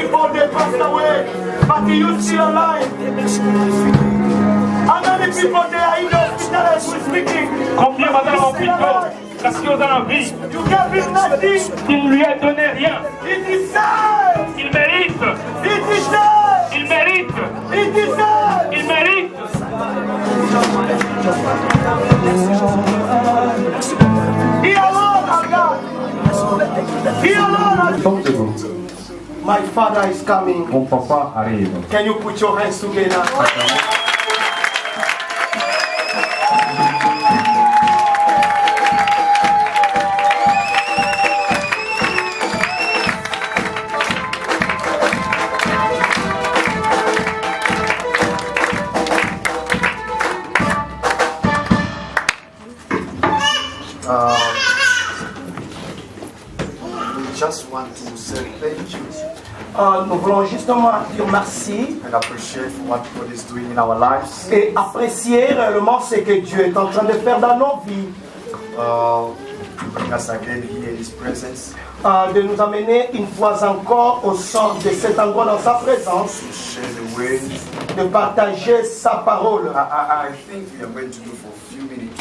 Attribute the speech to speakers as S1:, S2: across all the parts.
S1: people they passed away, but you still alive. How many people they are in the hospital as we speaking?
S2: Combien madame en hôpital parce qu'ils ont la vie.
S1: You gave him nothing.
S2: Il ne lui a donné rien.
S1: It is sad.
S2: Il mérite.
S1: It is sad.
S2: Il mérite.
S1: It is sad.
S2: Il mérite.
S1: He alone has God. He alone has God.
S3: Portez-vous.
S1: My father is coming.
S3: Mon papa arrive.
S1: Can you put your hands together?
S4: We just want to say thank you
S1: Nous voulons justement dire merci
S4: and appreciate what God is doing in our lives.
S1: et apprécier réellement ce que Dieu est en train de faire dans nos vies.
S4: To bring us again here in His presence,
S1: De nous amener une fois encore au centre de cet endroit dans sa présence,
S4: to share the word.
S1: de partager sa parole.
S4: I think we are going to do for a few minutes,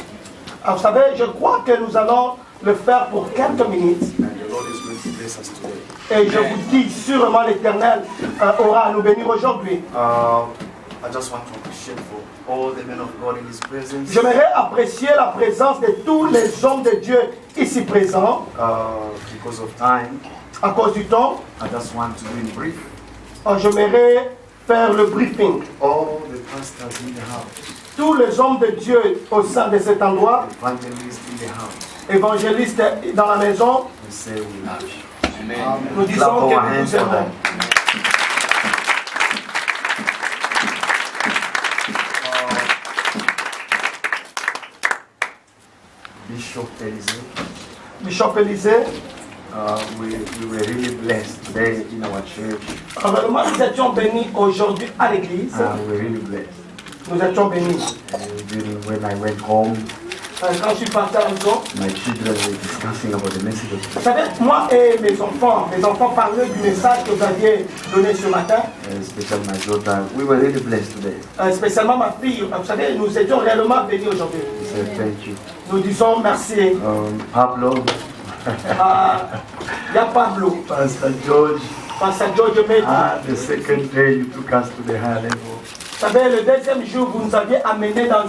S1: Alors, vous savez, je crois que nous allons le faire pour quelques minutes.
S4: and the Lord is going to bless us today.
S1: Et je vous dis, sûrement l'Éternel aura à nous bénir aujourd'hui.
S4: I just want to appreciate for all the men of God in His presence.
S1: J'aimerais apprécier la présence de tous les hommes de Dieu ici présents.
S4: Because of time,
S1: À cause du temps,
S4: I just want to do in brief.
S1: j'aimerais faire le briefing.
S4: All the pastors in the house,
S1: Tous les hommes de Dieu au sein de cet endroit,
S4: evangelists in the house,
S1: évangélistes dans la maison,
S4: we say we love you.
S1: nous disons
S4: Clap our
S1: que nous
S4: hands
S1: vous
S4: for
S1: aimons.
S4: them. Bishop Elise,
S1: Bishop Élisée,
S4: we were really blessed today in our church.
S1: vraiment nous étions bénis aujourd'hui à l'église.
S4: We were really blessed.
S1: Nous étions bénis.
S4: Even when I went home,
S1: Quand je suis parti à la maison,
S4: my children were discussing about the message of
S1: vous savez, moi et mes enfants parlaient du message que vous aviez donné ce matin.
S4: especially my daughter. We were really blessed today.
S1: Spécialement ma fille, vous savez, nous étions réellement bénis aujourd'hui.
S4: We said thank you.
S1: Nous disons merci.
S4: Pablo,
S1: Il y a Pablo,
S4: Pastor George,
S1: Pasteur George Medi.
S4: the second day you took us to the high level.
S1: Vous savez, le deuxième jour, vous nous aviez amenés dans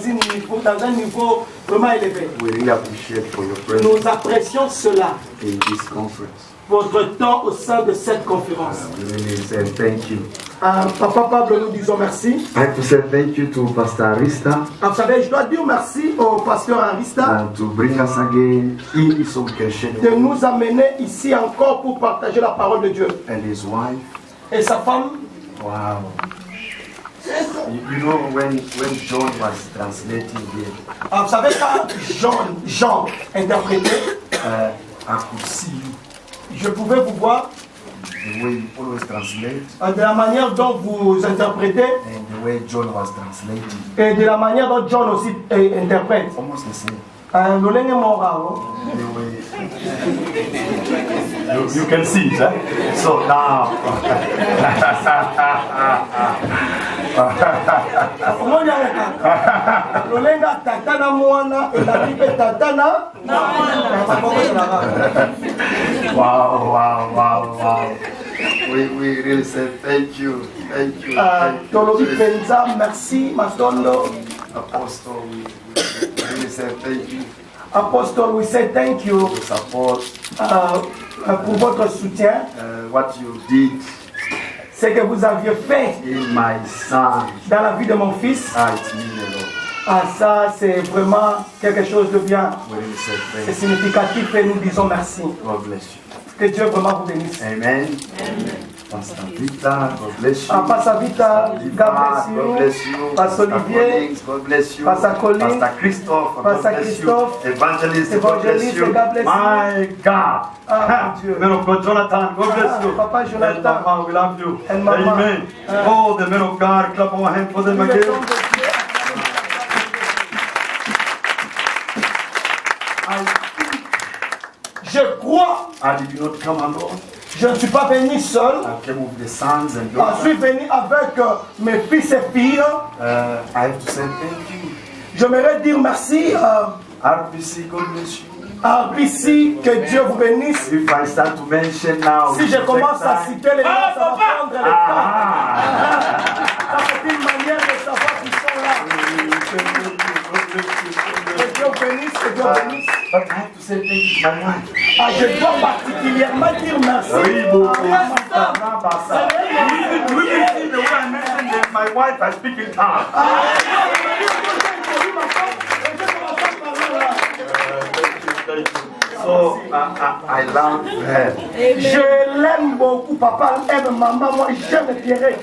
S1: un niveau vraiment élevé.
S4: We really appreciate for your presence
S1: Nous apprécions cela,
S4: in this conference.
S1: votre temps au sein de cette conférence.
S4: We really say thank you.
S1: Papa Pablo, nous disons merci.
S4: I have to say thank you to Pastor Arista
S1: Vous savez, je dois dire merci au pasteur Arista
S4: to bring us again in his occasion
S1: de nous amener ici encore pour partager la parole de Dieu.
S4: and his wife.
S1: Et sa femme,
S4: Wow. You know when John was translating here,
S1: vous savez, quand Jean interprétait,
S4: I could see
S1: je pouvais vous voir
S4: the way you always translate
S1: de la manière dont vous interprétez
S4: and the way John was translating.
S1: et de la manière dont John aussi interprète.
S4: Almost the same.
S1: Lolenge morao.
S4: The way
S3: You can see it, eh?
S4: so now
S1: Omoni aleka. Lolenga tata na mwana ezali mpe tata na mwana.
S4: wow. We really say thank you.
S1: Tolobi penza, merci Mastondo.
S4: Apostle, we really say thank you
S1: Apostle, we say thank you
S4: for support.
S1: pour votre soutien.
S4: What you did
S1: Ce que vous aviez fait
S4: in my son,
S1: dans la vie de mon fils,
S4: it means a lot.
S1: ça c'est vraiment quelque chose de bien.
S4: We really say
S1: C'est
S4: thank
S1: significatif et nous disons merci.
S4: you. God bless you.
S1: Que Dieu vraiment vous bénisse.
S4: Amen. Pastor Vita, God bless you.
S1: Pastor Vita, God
S4: God
S1: bless you. Pastor Olivier,
S4: Collins, God bless you.
S1: Pastor Collins,
S4: Pastor Christophe, God
S1: Pastor
S4: bless
S1: Christophe,
S4: you. Evangelist, God bless
S1: Evangelist,
S4: you.
S1: God bless you.
S3: My God.
S1: mon Dieu.
S3: Men of God, Jonathan, God bless you.
S1: Papa
S3: And
S1: Jonathan.
S3: Mama, we love you.
S1: And Mama.
S3: Amen. All the men of God, clap our hands for them
S1: Tous les
S3: again.
S1: hommes de Dieu. Je crois,
S3: I did not come alone.
S1: Je ne suis pas venu seul.
S3: I came with the sons and
S1: Je
S3: daughters.
S1: suis venu avec mes fils et filles.
S3: I have to say thank you.
S1: J'aimerais dire merci
S3: RBC, God bless you.
S1: à RBC, que Dieu vous bénisse.
S3: If I start to mention now,
S1: Si je commence à citer les noms, ça va prendre le temps.
S3: ah,
S1: Ça, c'est une manière de savoir qu'ils sont là. Que Dieu vous bénisse, que Dieu vous bénisse.
S3: but I have to say thank you to my wife.
S1: Ah, je dois particulièrement dire merci
S3: Oui, beaucoup.
S1: à ma femme.
S3: You can see the way I mentioned that my wife I speak in tongues. So I love her.
S1: Je l'aime beaucoup, papa aime maman, moi j'aime Pierre.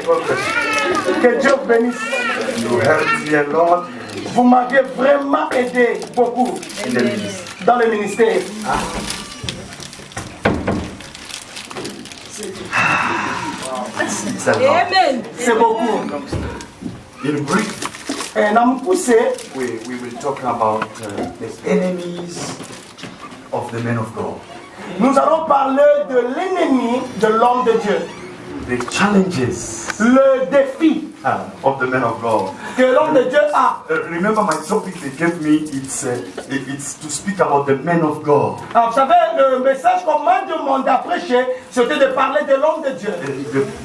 S3: God bless you.
S1: Que Dieu vous bénisse.
S3: You helped me a lot
S1: Vous m'avez vraiment aidé beaucoup
S3: in the ministry.
S1: dans le ministère.
S3: It's a lot.
S1: C'est beaucoup.
S3: In brief,
S1: Et on m'a poussé,
S3: we will talk about the enemies of the men of God.
S1: nous allons parler de l'ennemi de l'homme de Dieu.
S3: The challenges
S1: Le défi
S3: of the men of God.
S1: que l'homme de Dieu a.
S3: Remember my topic they gave me, it's to speak about the men of God.
S1: Alors, vous savez, le message qu'on m'a demandé à prêcher, c'était de parler de l'homme de Dieu.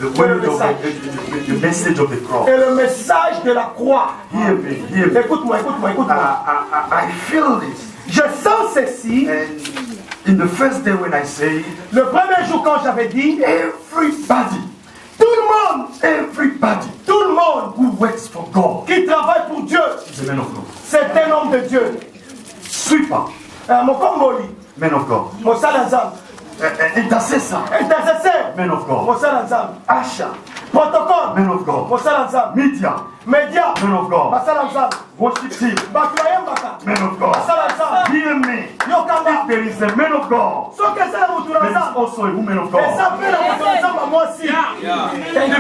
S3: The word of the message of the cross.
S1: Et le message de la croix.
S3: Hear me.
S1: Écoute-moi, écoute-moi, écoute-moi.
S3: I feel this.
S1: Je sens ceci.
S3: And in the first day when I say,
S1: Le premier jour quand j'avais dit,
S3: everybody,
S1: tout le monde
S3: who works for God
S1: qui travaille pour Dieu,
S3: is a man of God.
S1: c'est un homme de Dieu.
S3: Sweeper,
S1: Mon Congoli,
S3: man of God.
S1: mon Salanzam,
S3: Intercessor,
S1: intercesseur,
S3: man of God.
S1: mon Salanzam,
S3: Usher,
S1: protocole,
S3: man of God.
S1: mon Salanzam,
S3: Media,
S1: média,
S3: man of God.
S1: ma Salanzam,
S3: Worship team,
S1: Batuayembaka,
S3: man of
S1: ma
S3: God.
S1: Salanzam,
S3: Hear me.
S1: Yokamba,
S3: If there is a man of God,
S1: soke sala
S3: there is
S1: mutulanzam,
S3: also a woman of
S1: et
S3: God.
S1: ça fait la mutulanzam à moi aussi.
S3: If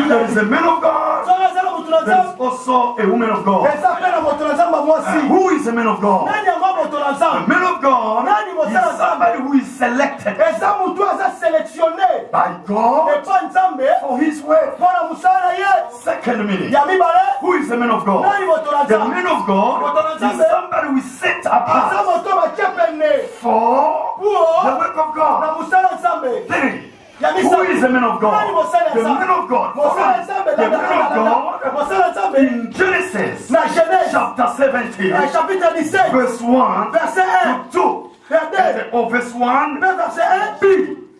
S3: there is a man of God,
S1: Soke sala
S3: there is
S1: mutulanzam,
S3: also a woman of God.
S1: et ça fait la mutulanzam à moi aussi.
S3: Who is a man of God?
S1: Nani yango
S3: A
S1: mutulanzam?
S3: man of God
S1: Nani
S3: is somebody who is selected
S1: Et ça mutu aza sélectionné.
S3: by God
S1: Et pas nzambe,
S3: for his work.
S1: mpona musala ye.
S3: Second meaning,
S1: Ya mibale,
S3: who is the man of God?
S1: nani
S3: The
S1: mutulanzam?
S3: man of God is somebody who is set apart
S1: Aza moto batie pene.
S3: for the
S1: Pour
S3: work of
S1: na
S3: God.
S1: musala nzambe.
S3: Three,
S1: Ya
S3: who
S1: misato.
S3: is the man of
S1: Nani
S3: God?
S1: mosala
S3: The
S1: nzambe?
S3: man of God.
S1: Mosala nzambe
S3: The man of
S1: landa.
S3: God
S1: Mosala nzambe
S3: in Genesis
S1: na Genèse
S3: chapter 17,
S1: chapitre 17
S3: verse 1
S1: verset 1
S3: to 2.
S1: verset 2
S3: Or verse 1
S1: verset 1
S3: B.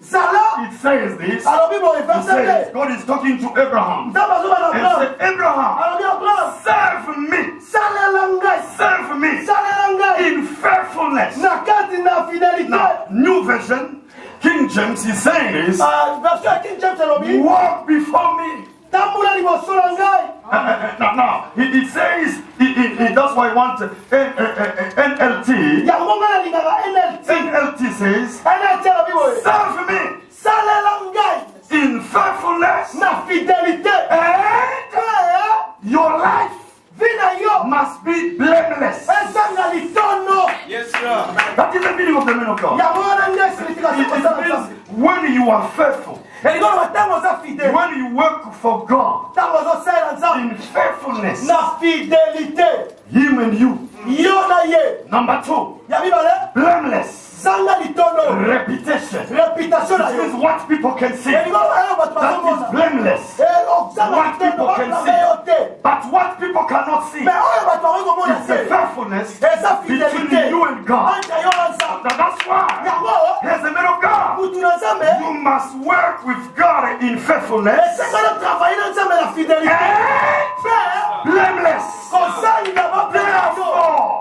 S1: Zala
S3: It says this.
S1: alobi boye
S3: It
S1: verset
S3: says
S1: 2
S3: God is talking to Abraham
S1: nzambe azoba na
S3: and
S1: Abraham
S3: said, Abraham,
S1: alobi Abraham
S3: serve me,
S1: salela ngai
S3: serve me
S1: salela ngai
S3: in faithfulness.
S1: na kati na fidélité.
S3: Now, New Version, King James is saying this,
S1: Verset ya King James alobi
S3: walk before me.
S1: tambola liboso na ngai.
S3: Now, it says, that's why I want NLT.
S1: Yango ngai nalingaka NLT.
S3: NLT says,
S1: NLT alobi boye
S3: serve me
S1: salela ngai
S3: in faithfulness,
S1: na fidélité.
S3: and your life
S1: Vi na yo
S3: must be blameless.
S1: ezanga litono.
S3: That is the meaning of the man of God.
S1: Yango wana nde signification
S3: It
S1: kosala
S3: means
S1: nzambe.
S3: when you are faithful,
S1: Elikoloba ntango oza fidèle,
S3: when you work for God
S1: ntango ozosalela nzambe
S3: in faithfulness,
S1: na fidélité,
S3: Him and you.
S1: yo na ye.
S3: Number 2,
S1: Ya mibale
S3: blameless.
S1: zanga litono,
S3: Reputation.
S1: réputation na
S3: This is
S1: yo.
S3: what people can see. That
S1: Elikoloba yo bato
S3: is
S1: bazomona
S3: blameless.
S1: ozanga
S3: What
S1: litono
S3: people can
S1: bablame
S3: see.
S1: yo te.
S3: But what people cannot see
S1: Mais oyo bato bakoki komona
S3: is the
S1: te
S3: faithfulness
S1: eza
S3: between
S1: fidélité
S3: you and God.
S1: entre yo na nzambe.
S3: That's why,
S1: Yango
S3: as a man of God,
S1: mutu na nzambe
S3: you must work with God in faithfulness
S1: esengana travaille na nzambe na fidélité
S3: and
S1: mpe
S3: blameless.
S1: kosalinga bapena yo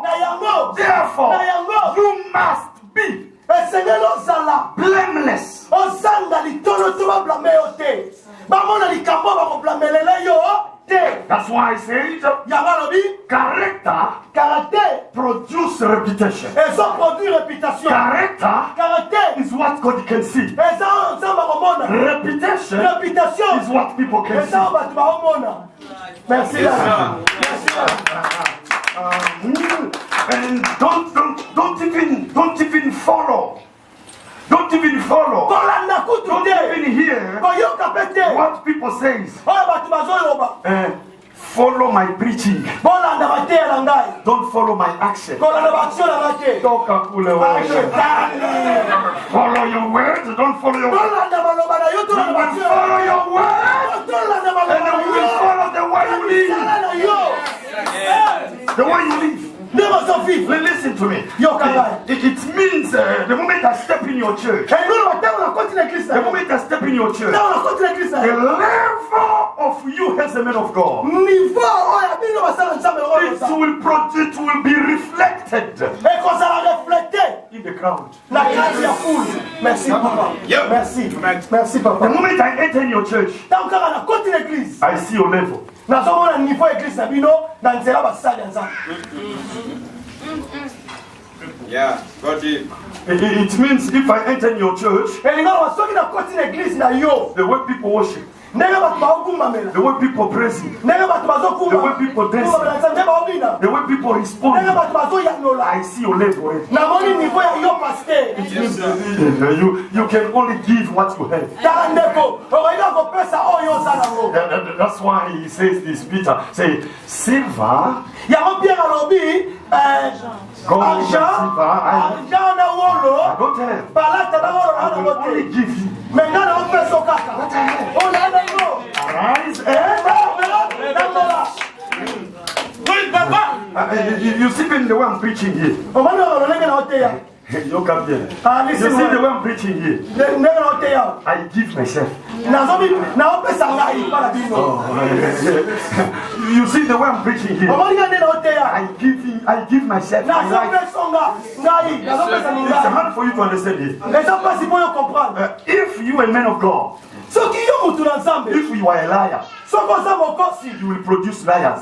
S1: na yango
S3: Therefore,
S1: na yango
S3: you must be
S1: esengeli ozala
S3: blameless.
S1: ozanga litono to bablame yo te, bamona likambo bakoblamelela yo te.
S3: That's why I said
S1: Yango alobi
S3: character
S1: caractère
S3: produce reputation.
S1: ezoproduire réputation.
S3: Character
S1: Caractère
S3: is what God can see.
S1: eza oyo nzambe akomona.
S3: Reputation
S1: Réputation
S3: is what people can see.
S1: eza oyo bato bakomona. Merci. Merci. And don't even follow. Don't even follow. Don't even hear what people say. Follow my preaching. Don't follow my action. Follow your words. Don't follow your words. You will follow your words. And then we will follow the way you live. The way you live. Listen to me. It means the moment I step in your church, the moment I step in your church, the level of you as a man of God, it will be reflected in the crowd.
S5: Merci, Papa. Merci, Papa.
S1: The moment I enter in your church, I see your level.
S6: Yeah, got it.
S1: It means if I enter in your church, the way people worship, the way people praise you, the way people dance, the way people respond, I see your level. You can only give what you have. That's why he says this, Peter. Say, silver, gold, silver, I don't have. I will only give you. Arise you see the way I'm preaching here. You come here. You see the way I'm preaching here. I give myself. You see the way I'm preaching here. I give myself. It's hard for you to understand it. If you are a man of God, if you are a liar, you will produce liars.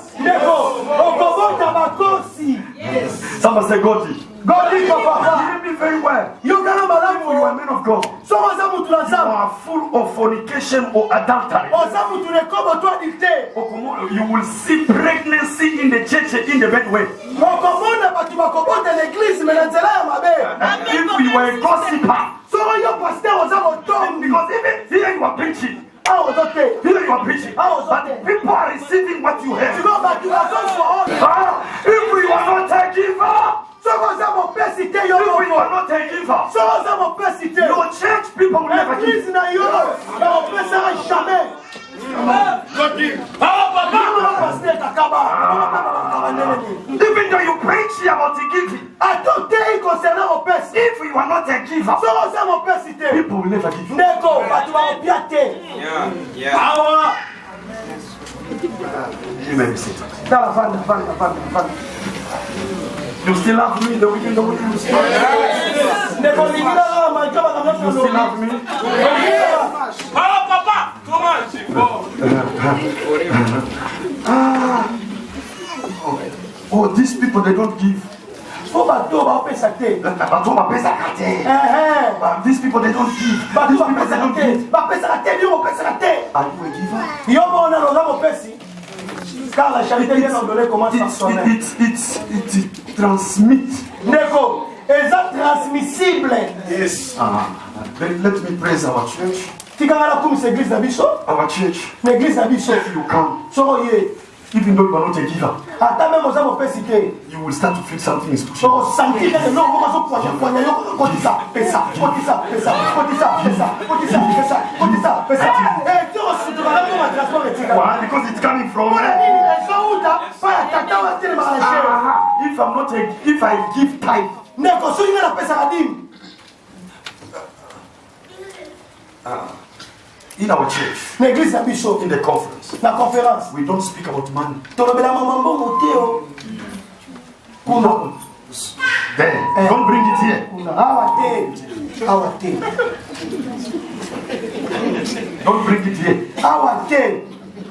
S1: Somebody say God. God is Papa. You very well. You are a man of God. You are full of fornication or adultery. You will see pregnancy in the church in the bad way. And if you were a gossiper, because even here you are preaching. Here you are preaching, but people are receiving what you have. If you are not a giver, if you are not a giver, your church people will never give. Even though you preach about the giving, if you are not a giver, people will never give. You may be seated. You still love me the weekend you still love me?
S2: Papa,
S1: oh, these people, they don't give. These people, they don't give. Are you a giver? It transmits. Yes. Let me praise our church. Our church. If you come, even though you are not a giver, you will start to feel something is pushing. Why? Because it's coming from if I give tithe, in our church, in the conference, we don't speak about money. There, don't bring it here. Don't bring it here.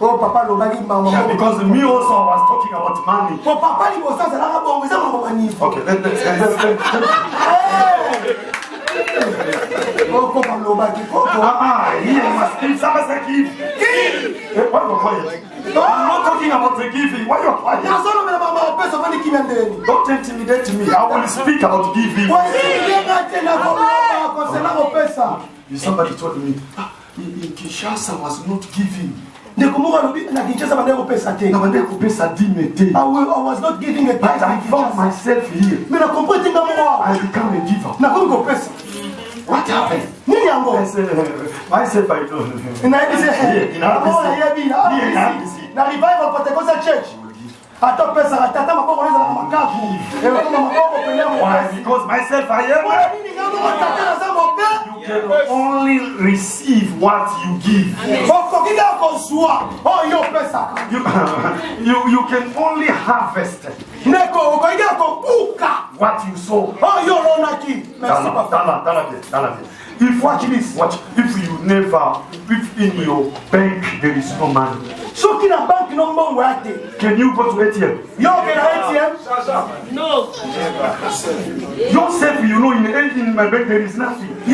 S5: Oh, Papa,
S1: yeah, because me also was talking about money. Okay, let's here must give. Somebody say give. Why are you quiet? I'm not talking about the giving. Why are you quiet? Don't intimidate me. I will speak about giving. Somebody told me, in Kinshasa was not giving. I was not giving a tithe. I found myself here. I become a giver. What happened? Myself, I don't Why? Because myself, I am. You can only receive what you give. You can only harvest what you sow. If watch this, if you never, if in your bank there is no money, can you go to ATM?
S5: No.
S1: Yourself, you know, in my bank there is nothing. I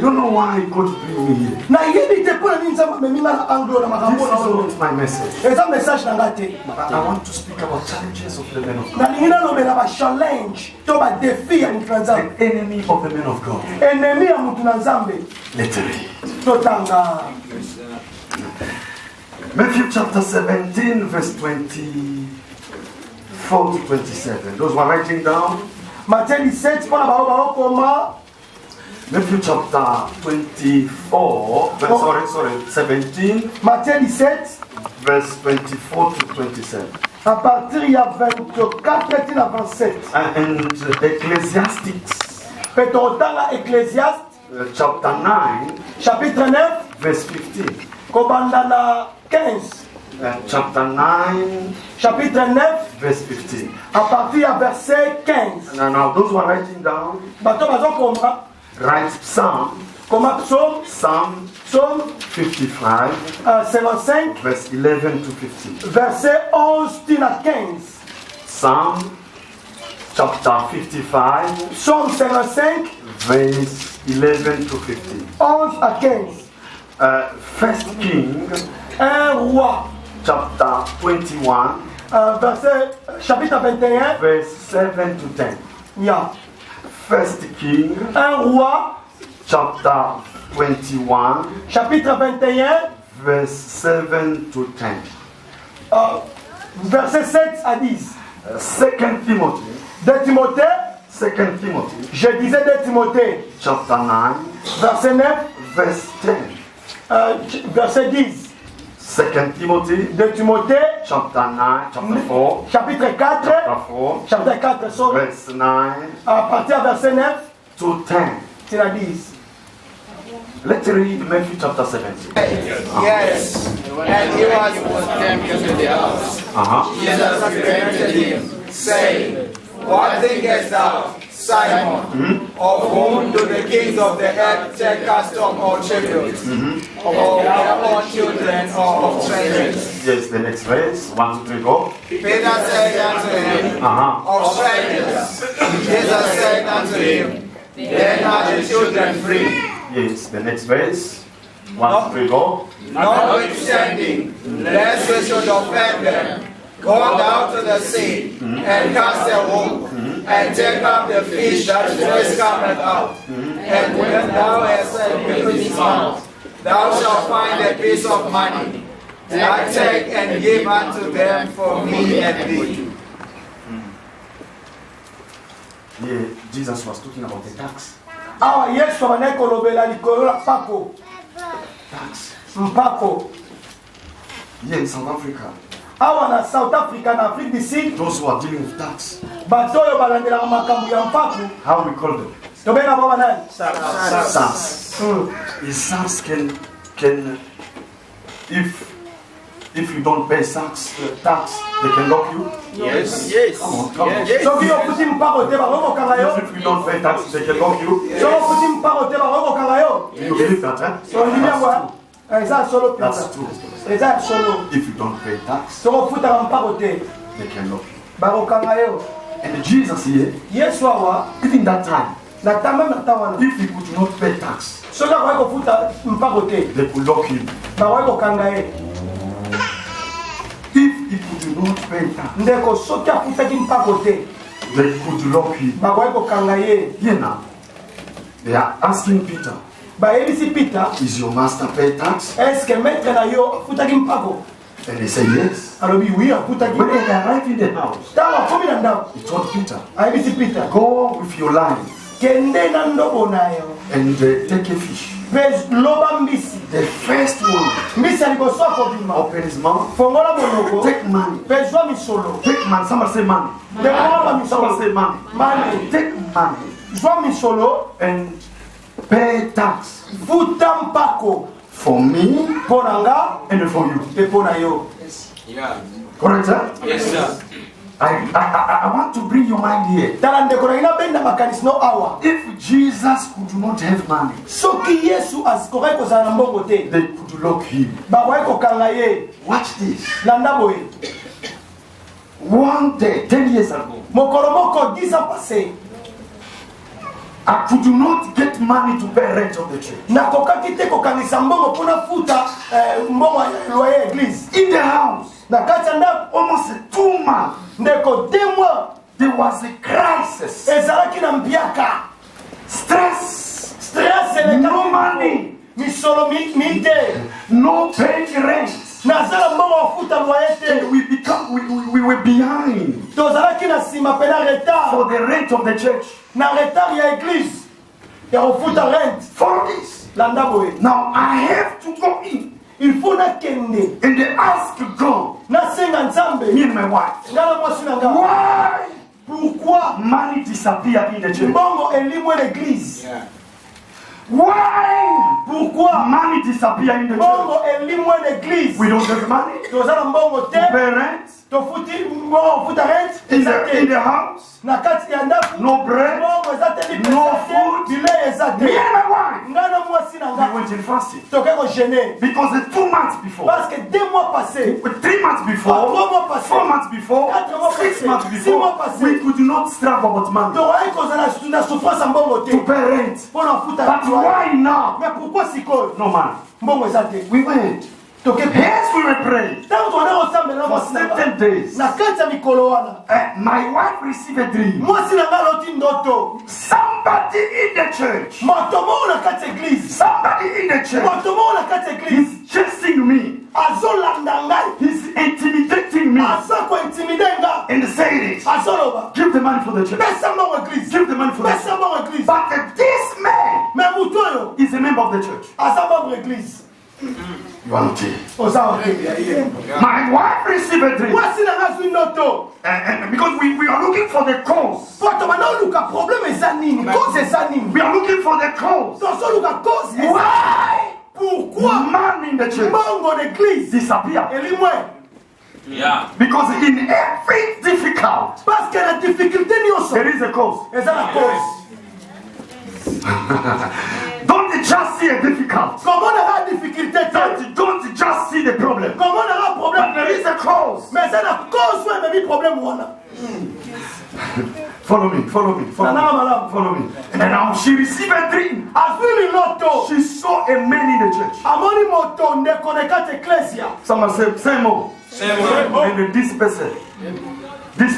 S1: don't know why God bring me here. This is not my message. I want to speak about challenges of the men of God. The enemy of the men of God. Let's read. Matthew chapter 17, verse 24 to 27. Those who are writing down. Matthew chapter 24, 17.
S5: Matthieu 17,
S1: verse 24 to 27.
S5: À partir il y a 24 à 27.
S1: And Ecclesiastics.
S5: Ecclésiaste.
S1: Chapter 9.
S5: Chapitre 9.
S1: Verse 15.
S5: Kobandana 15.
S1: Chapter 9.
S5: Chapitre 9.
S1: Verse 15.
S5: À partir à verset 15.
S1: Now those who are writing down. Write Psalm. Psalm 55.
S5: 55.
S1: Verse 11 to 15.
S5: Verset 11 à 15.
S1: Psalm chapter 55.
S5: Psalm 55.
S1: Verse 11 to 15.
S5: 11 à 15.
S1: First King.
S5: Un roi.
S1: Chapter 21.
S5: Chapitre 21.
S1: Verse 7 to 10.
S5: Yeah.
S1: First King.
S5: Un roi.
S1: Chapter 21.
S5: Chapitre 21.
S1: Verse 7 to 10.
S5: Verset 7 à 10.
S1: 2 Timothy.
S5: De Timothée.
S1: 2 Timothy.
S5: Je disais de Timothée.
S1: Chapter 9.
S5: Verset 9.
S1: Verse 10.
S5: Verset 10.
S1: 2 Timothy.
S5: De Timothée.
S1: Chapter 9. Chapter 4.
S5: Chapitre 4.
S1: Chapter 4.
S5: Chapitre 4. Sorry.
S1: Verse 9.
S5: À partir verset 9.
S1: To 10.
S5: C'est la 10.
S1: Let's read Matthew chapter 17.
S6: Yes. And he was came into the house. Jesus prevented him, saying, What thinkest thou, Simon? Of whom do the kings of the earth take custom or tribute? Or their own children or of strangers?
S1: Yes, the next verse. 1, 2, 3, go.
S6: Peter said unto him, Of strangers. Jesus said unto him, Then are the children free.
S1: Yes, the next verse. 1, 2, 3, go.
S6: Notwithstanding, lest we should offend them, go down to the sea and cast a hook, and take up the fish that first cometh out. And when thou hast opened his mouth, thou shalt find a piece of money. That take and give unto them for me and thee.
S1: Yeah, Jesus was talking about the tax.
S5: Ah, yes, on est kolobela likolo la pako.
S1: Tax.
S5: Mpako.
S1: Here in South Africa.
S5: Awa na South Africa, na Afrique du Sud.
S1: Those who are dealing with tax.
S5: Batoyo balandela makambu ya mpako.
S1: How we call them?
S5: Tobena baba nani?
S1: SARS. Is SARS can if you don't pay tax, they can lock you.
S6: Yes.
S1: Come on.
S5: Soki yo futi mpako te ba robo kalayo.
S1: If you don't pay tax, they can lock you.
S5: So futi mpako te ba robo kalayo.
S1: You believe that, eh?
S5: So ndimwa. Eza solo
S1: That's
S5: pizza.
S1: true.
S5: Eza solo.
S1: If you don't pay tax,
S5: So futa mpako te.
S1: they can lock you.
S5: Ba kalayo.
S1: And Jesus here,
S5: Yesu awa
S1: even that time,
S5: na tamba na tawana.
S1: if you could not pay tax,
S5: So ka kwa futa mpako te.
S1: they could lock you.
S5: Ba wa kangaye.
S1: could not pay tax,
S5: ndeko soki afutaki mpako te
S1: they could lock him.
S5: bakoki kokanga ye.
S1: Here now, they are asking Peter,
S5: bayebisi Peter,
S1: is your master pay tax?
S5: eske maître na yo afutaki mpako?
S1: And they say yes.
S5: alobi oui afutaki.
S1: When they arrived in the house,
S5: ntango akomi na ndako
S1: he told Peter,
S5: ayebisi Peter,
S1: go with your line
S5: kende na ndobo na yo
S1: and take a fish.
S5: mpe loba mbisi.
S1: The first one,
S5: mbisi ya liboso akobima,
S1: open his mouth,
S5: fongola monoko
S1: take money.
S5: mpe zwa misolo.
S1: Take money. Somebody say money.
S5: ndekola
S1: Somebody
S5: misolo
S1: say money.
S5: mane
S1: Take money
S5: zwa misolo
S1: and pay tax
S5: futa mpako
S1: for me
S5: mpo na nga
S1: and for you.
S5: mpe mpo na yo.
S1: Correct, sir?
S2: Yes, sir.
S1: I want to bring your mind here.
S5: tala ndeko na ina benda makanisi no awa.
S1: If Jesus could not have money,
S5: soki yesu akoki kozala na mbongo te
S1: they could lock him.
S5: bakoki kokanga ye.
S1: Watch this.
S5: landa boye
S1: One day, 10 years ago,
S5: mokolo moko 10 ans passé
S1: I could not get money to pay rent of the church.
S5: nakokaki te kokangisa mbongo mpona futa mbongo ya loyer église.
S1: In the house,
S5: na kati ya ndako
S1: almost 2 months,
S5: ndeko 2 mois
S1: there was a crisis.
S5: ezalaki na mpiaka
S1: Stress,
S5: stress eleka
S1: no money,
S5: misolo mite
S1: no paying rent.
S5: nazala mbongo wafuta loyer
S1: And
S5: te.
S1: we were behind
S5: tozalaki na nsima pena retard
S1: for the rent of the church.
S5: na retard ya église ya kofuta rent.
S1: For this,
S5: landa boye
S1: now I have to go in
S5: il faut nakende
S1: and they ask God,
S5: nasenga nzambe
S1: me and my wife,
S5: nga na mwasi na nga
S1: why
S5: pourquoi
S1: money disappear in the church?
S5: mbongo elimwe l'église.
S1: Why
S5: pourquoi
S1: money disappear in the church?
S5: mbongo elimwe l'église.
S1: We don't have money
S5: toza na mbongo te
S1: to pay rent
S5: tofuti mbongo futa rent
S1: in
S5: eza
S1: in
S5: te
S1: the house,
S5: na kati ya ndako
S1: no bread.
S5: mbongo eza te
S1: No
S5: lipesa te
S1: food.
S5: bilei eza
S1: Me
S5: te.
S1: and my wife,
S5: nga na mwasi na
S1: we
S5: nga
S1: went in fasting
S5: toke kogene
S1: because the 2 months before,
S5: parce que 2 mois passés
S1: 3 months before,
S5: 3 mois passés
S1: 4 months before,
S5: 4 mois
S1: 6
S5: passés,
S1: months
S5: 6 mois
S1: before,
S5: passés.
S1: we could not struggle about money
S5: tokoki kozala na souffrance ya mbongo te
S1: to pay rent.
S5: mpo na futa
S1: But why now?
S5: mais pourquoi sikoyo
S1: No money.
S5: mbongo eza te.
S1: We went.
S5: toke
S1: Yes, we were praying
S5: ntango tokona kosambela na
S1: for
S5: mwasi na nga
S1: certain days.
S5: na kati ya mikolo wana
S1: My wife received a dream.
S5: mwasi na nga aloti ndoto
S1: Somebody in the church,
S5: moto moko na kati ya église
S1: somebody in the church,
S5: moto moko na kati ya église
S1: he's chasing me.
S5: azolanda ngai
S1: He's intimidating me
S5: aza kointimide nga
S1: and saying it.
S5: azoloba
S1: Give the money for the church.
S5: pesa mbongo église
S1: Give the money for the church.
S5: pesa mbongo église.
S1: But this man
S5: mais mutu oyo
S1: is a member of the church.
S5: aza membre église.
S1: You are not here.
S5: oza ote
S1: My wife received a dream.
S5: mwasi na nga zwi ndoto
S1: And because we are looking for the cause.
S5: po tobanda oluka problème eza nini cause eza nini
S1: We are looking for the cause.
S5: tozoluka cause eza
S1: Why
S5: pourquoi
S1: money in the church
S5: mbongo d'église
S1: disappear?
S5: elimwe
S2: Yeah.
S1: Because in every difficult,
S5: parce que na difficulté nyonso
S1: there is a cause.
S5: eza na cause.
S1: Don't just see a difficult.
S5: komona ka difficulté te
S1: Don't just see the problem.
S5: komona ka
S1: But
S5: problème
S1: there is a cause.
S5: mais eza na cause oyo emebi problème wana.
S1: Follow me, follow me, follow
S5: Nana
S1: me.
S5: malamu.
S1: Follow me. And then now she received a dream.
S5: azwi liloto
S1: She saw a man in the church.
S5: amoni moto ndeko na kati eklesia
S1: Someone say, same old. And this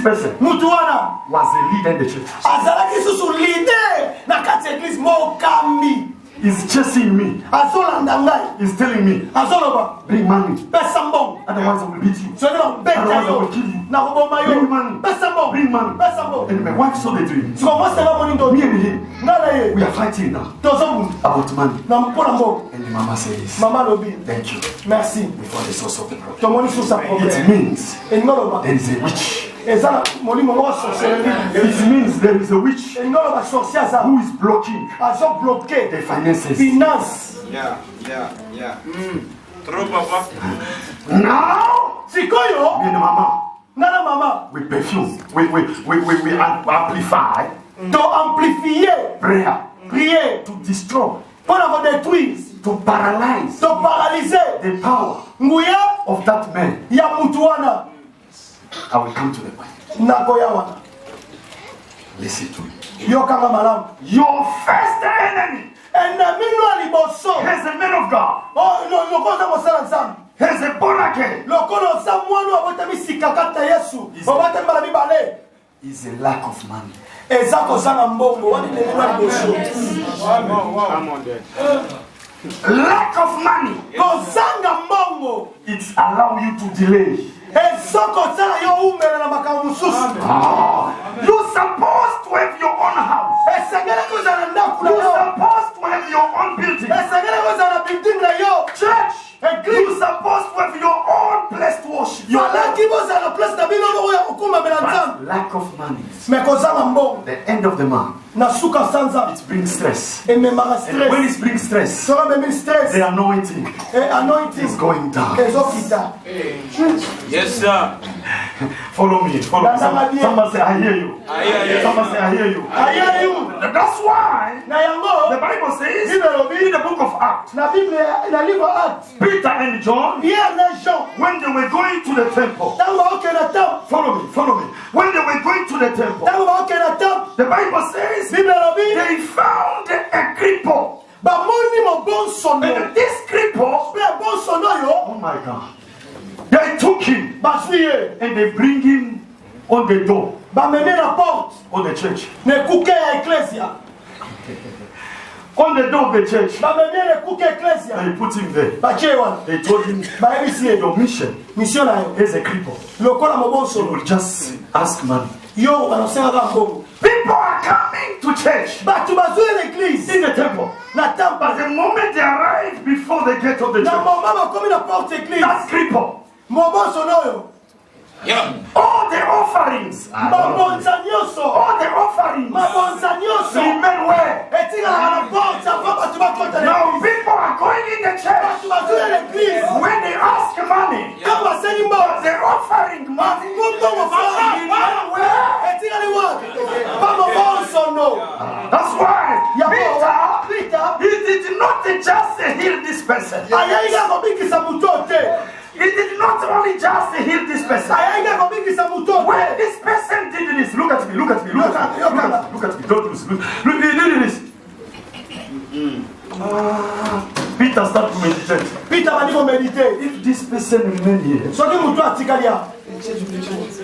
S1: person
S5: mutu wana
S1: was a leader in the church.
S5: azalaki susu lider na kati ya eglise mokambi
S1: He's chasing me.
S5: azolanda ngai
S1: He's telling me,
S5: azoloba
S1: bring money.
S5: pesa mbongo
S1: Otherwise I will beat you.
S5: soki nakobeta
S1: Otherwise I
S5: yo
S1: will kill you.
S5: nakoboma yo
S1: Bring money.
S5: pesa mbongo
S1: Bring money.
S5: pesa mbongo
S1: And my wife saw the dream.
S5: sikomosanga moni
S1: Me
S5: ndoto
S1: and him,
S5: ngai na
S1: we
S5: ye
S1: are fighting now
S5: tozobunda
S1: about money.
S5: na mpona mbongo.
S1: And the mama says,
S5: mama alobi
S1: thank you
S5: merci
S1: for the source of the problem.
S5: tomoni susa
S1: It
S5: problème
S1: means
S5: elingi oloba
S1: there is a witch.
S5: eza na molimo moko sorcellerie
S1: It means there is a witch
S5: elingi oloba sorcier aza
S1: who is blocking
S5: azobloke
S1: the finances.
S5: finance.
S2: Trop, papa.
S1: Now,
S5: sikoyo
S1: me and the mama,
S5: ngai na mama
S1: we perfume, we amplify
S5: to amplifie
S1: prayer
S5: prier
S1: to destroy,
S5: mpona kodétruire
S1: to paralyze
S5: to paralyse
S1: the power
S5: nguya
S1: of that man.
S5: ya mutu wana.
S1: I will come to the point.
S5: nakoya wana
S1: Listen to me.
S5: yokanga malamu.
S1: Your first enemy
S5: ennemi no ya liboso
S1: is the man of God.
S5: lokoza mosala nzambe
S1: He's a born again.
S5: Lokono za mwana abotami sikakata Yesu. Obata mbala bibale.
S3: Is a lack of money.
S5: Ezako zanga mbongo wani lelwa bosho.
S2: Come on there.
S1: Lack of money.
S5: Kozanga mbongo.
S1: It allows you to delay.
S5: Ezoko zanga yo umela na makamususu.
S1: You're supposed to have your own house.
S5: Esengele kozana ndaku na
S1: You're
S5: yo.
S1: supposed to have your own building.
S5: Esengele kozana building na yo.
S1: Church. You're supposed to have your own place to worship.
S5: Malaki bozana place na bino no ya okuma belanzam.
S3: Lack of money.
S5: Mekozanga mbongo.
S3: The end of the month.
S5: Na suka sanza.
S3: It brings stress.
S5: Ememara
S3: And when
S5: stress.
S3: it brings stress,
S5: Sora memi stress.
S3: the anointing
S5: Anointing.
S3: is going down.
S5: Ezokita.
S2: Yes, sir.
S1: Follow me. Follow me. Somebody say, I hear you.
S2: I hear you.
S1: Somebody say, I hear you.
S5: I hear you.
S1: That's why
S5: Na yango.
S1: the Bible says in the book of Acts,
S5: Na Bible na livre Acts.
S1: Peter and John,
S5: Pierre na Jean.
S1: when they were going to the temple,
S5: Tango baoke na temple.
S1: follow me. When they were going to the temple,
S5: Tango baoke na temple.
S1: the Bible says
S5: Bible lobi.
S1: they found a cripple.
S5: Bamoni mo bon sono.
S1: And this cripple,
S5: Pe bon sono yo.
S1: oh my God, they took him
S5: Basuye.
S1: and they bring him on the door
S5: Bamene na porte.
S1: of the church.
S5: Ne kuke ya ecclesia.
S1: On the door of the church,
S5: Bamene ne kuke ecclesia.
S1: they put him there.
S5: Bachewa.
S1: They told him,
S5: Ba ebisie.
S1: your mission
S5: Mission na yo.
S1: is a cripple.
S5: Lokola mo bon
S1: You
S5: sono.
S1: will just ask money.
S5: Yo banasenga ka mbongo.
S1: People are coming to church
S5: Batu bazuye l'église.
S1: in the temple.
S5: Na temple.
S1: But the moment they arrive before the gate of the
S5: Na
S1: church,
S5: mama bakomi na porte église.
S1: that's cripple.
S5: Mo bon sono yo.
S2: Yeah.
S1: All the offerings,
S5: Mabonza nyoso.
S1: all the offerings
S5: Mabonza nyoso.
S1: remain where?
S5: Etinga na porte avant batu bakota
S1: Now
S5: l'église.
S1: people are going in the church.
S5: Batu bazuye l'église.
S1: When they ask money,
S5: Kama basengi
S1: but
S5: mbongo.
S1: the offering money
S5: Mbongo fara.
S1: remain where?
S5: Etinga ni wapi? Ba mo bon sono.
S1: That's why
S5: Ya
S1: Peter,
S5: Peter.
S1: he did not just heal this person.
S5: Ayainga kobikisa mutote.
S1: He did not only just heal this person.
S5: Ayainga kobikisa mutote.
S1: When this person did this, look at me, look at me, look at me, look at me, don't lose, look, he did this. Peter started to meditate.
S5: Peter bali ko méditer.
S1: If this person remain here,
S5: Soki mutu atikali ya.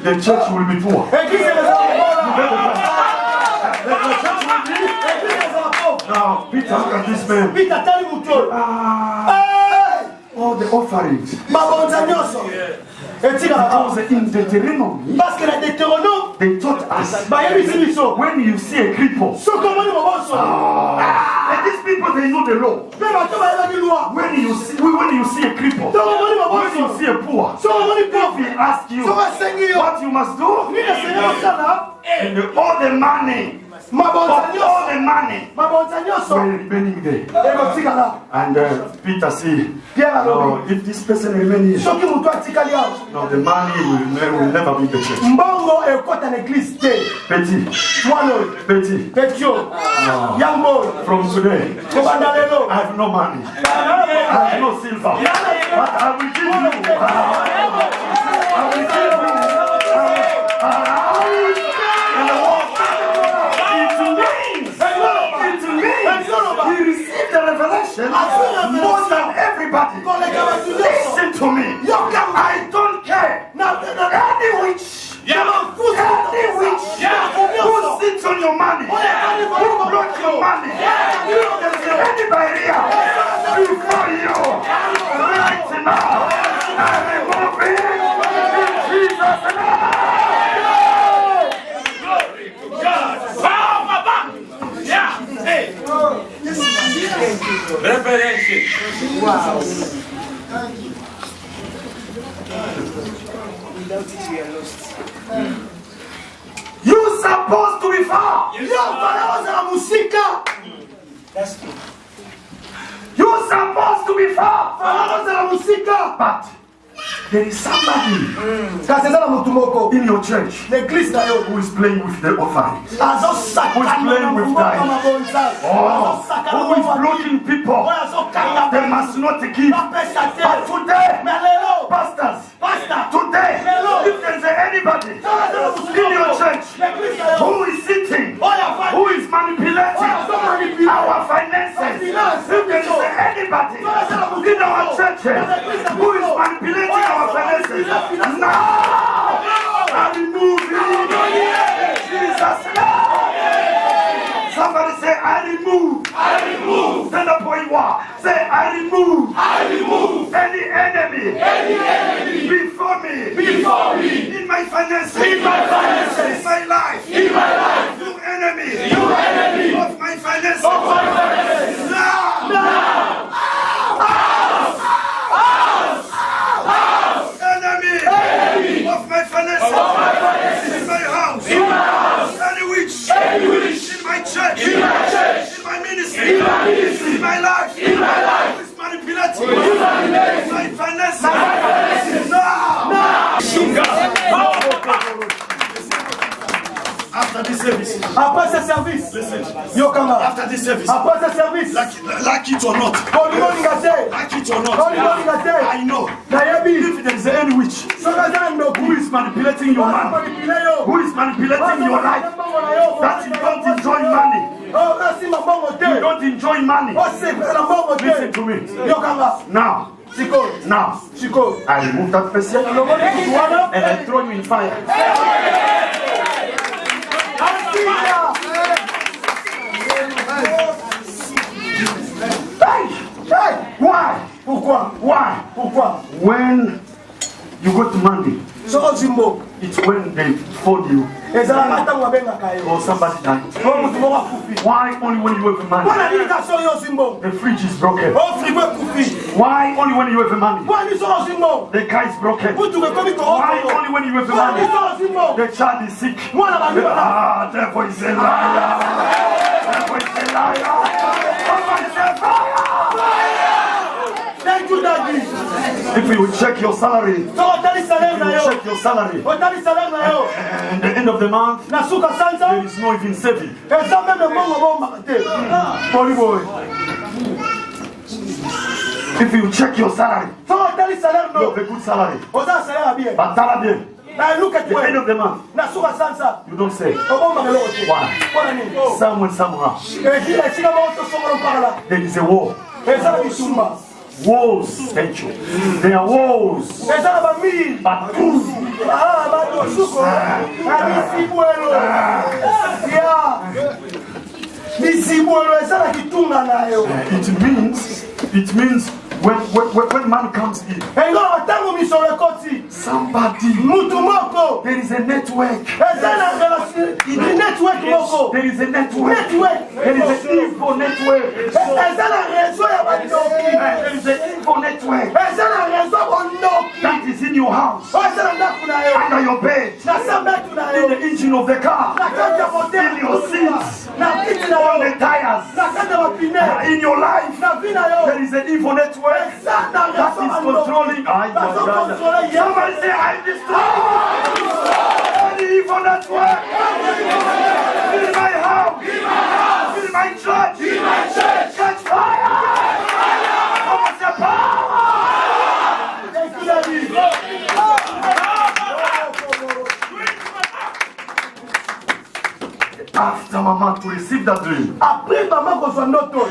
S1: the church will be poor.
S5: Église ezala kobola.
S1: The church will be.
S5: Église ezala pauvre.
S1: Now, Peter, look at this man.
S5: Peter tali mutu oyo.
S1: All the offerings.
S5: Mabonza nyonso. Etikala
S1: Because
S5: pauvre.
S1: in Deuteronomy,
S5: Parce que na Deutéronome
S1: they taught us
S5: bayebisi biso.
S1: when you see a cripple,
S5: Soki omoni mobonso.
S1: and these people they know the law.
S5: Mpe bato bayebaki loi.
S1: When you see a cripple,
S5: Soki omoni
S1: when you
S5: mobonso.
S1: see a poor,
S5: Soki omoni
S1: if
S5: pauvre.
S1: he asks you
S5: Soki asengi yo.
S1: what you must do,
S5: Nini esengeli osala?
S1: and all the money,
S5: Mabonza
S1: all
S5: nyonso.
S1: the money
S5: Mabonza nyonso.
S1: were remaining there.
S5: Ekotikala.
S1: And Peter said,
S5: Pierre
S1: no,
S5: alobi.
S1: if this person remain here,
S5: Soki mutu atikali awa.
S1: no, the money will never be the church.
S5: Mbongo ekota na église te.
S1: Petit,
S5: Mwana oyo.
S1: Petit,
S5: Petio. Young boy.
S1: from today,
S5: Kobanda lelo.
S1: I have no money, I have no silver, but I will give you. I will give you. He received the revelation more than everybody. Listen to me. I don't care. Any witch, any witch who sits on your money, who block your money, there's any barrier before you right now. I remove it in Jesus' name.
S2: Revelation.
S1: You're supposed to be far.
S5: Yo fana ozala musika.
S1: You're supposed to be far.
S5: Fana ozala musika.
S1: But there is somebody
S5: Kasi ezala mutu moko.
S1: in your church
S5: L'église na yo.
S1: who is playing with the offerings.
S5: Azosakana na mbongo mabonza.
S1: Who is blocking people.
S5: Oyo azokanga
S1: They must not give.
S5: bapesa te.
S1: But today,
S5: Mais lelo.
S1: pastors,
S5: Pastor.
S1: today, if there's anybody in your church
S5: L'église na yo.
S1: who is sitting,
S5: Oyo afani.
S1: who is manipulating
S5: Oyo azomanipule.
S1: our finances, if there's anybody in our churches who is manipulating our finances, now I remove him. Jesus' name. Somebody say, I remove. I remove. Stand up where you are. Say, I remove. I remove any enemy. Any enemy before me. Before me. In my finances. In my finances. In my life. In my life. You enemy. You enemy of my finances. Of my finances. Now. Now. Enemy. Enemy of my finances. Of my finances. In my house. In my house. Any witch. Any witch. In my church. In my church. In my ministry. In my ministry. In my life. In my life. Who is manipulating. Who is manipulating my finances. My finances. Now. Now. After this service.
S5: Après ce service.
S1: Listen.
S5: Yokanga.
S1: After this service.
S5: Après ce service.
S1: Like it or not.
S5: Like
S1: it or not. I know. If there is any witch who is manipulating your man, who is manipulating your life, that you don't enjoy money. You don't enjoy money. Listen to me. Now. Now. I remove that person and I throw you in fire. Why? When you go to Monday, it's when they phone you or somebody died. Why only when you have money? The fridge is broken. Why only when you have money? The car is broken. Why only when you have money? The child is sick. Therefore is a liar. Therefore is a liar. Somebody say fire.
S5: Thank you, Daddy.
S1: If you check your salary, and at the end of the month, there is no even saving. If you check your salary, you have a good salary. But look at the end of the month, you don't say. Why? Somewhere, somehow, there is a war. Walls, thank you. There are walls. It means when man comes in, somebody, there is a network. There is a network. There is an info network. There is an info network that is in your house, under your bed, in the engine of the car, in your seats, on the tires, in your life. There is an info network that is controlling. Somebody say, I destroy any evil network in my house, in my church, catch fire. Somebody say, power. After Mama to receive that dream,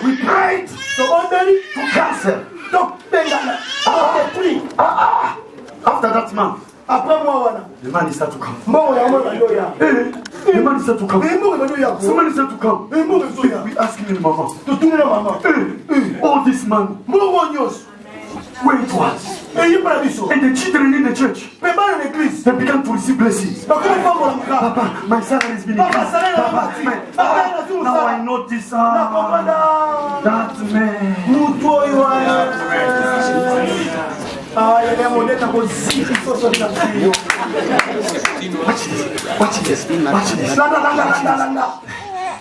S1: we prayed to cancel. After that month, the man started to come. The man started to come. Somebody started to come. We asked him, Mama, all this man, where it was. And the children in the church, they began to receive blessings. Papa, my salary has been increased. Now I notice that man. Watch this.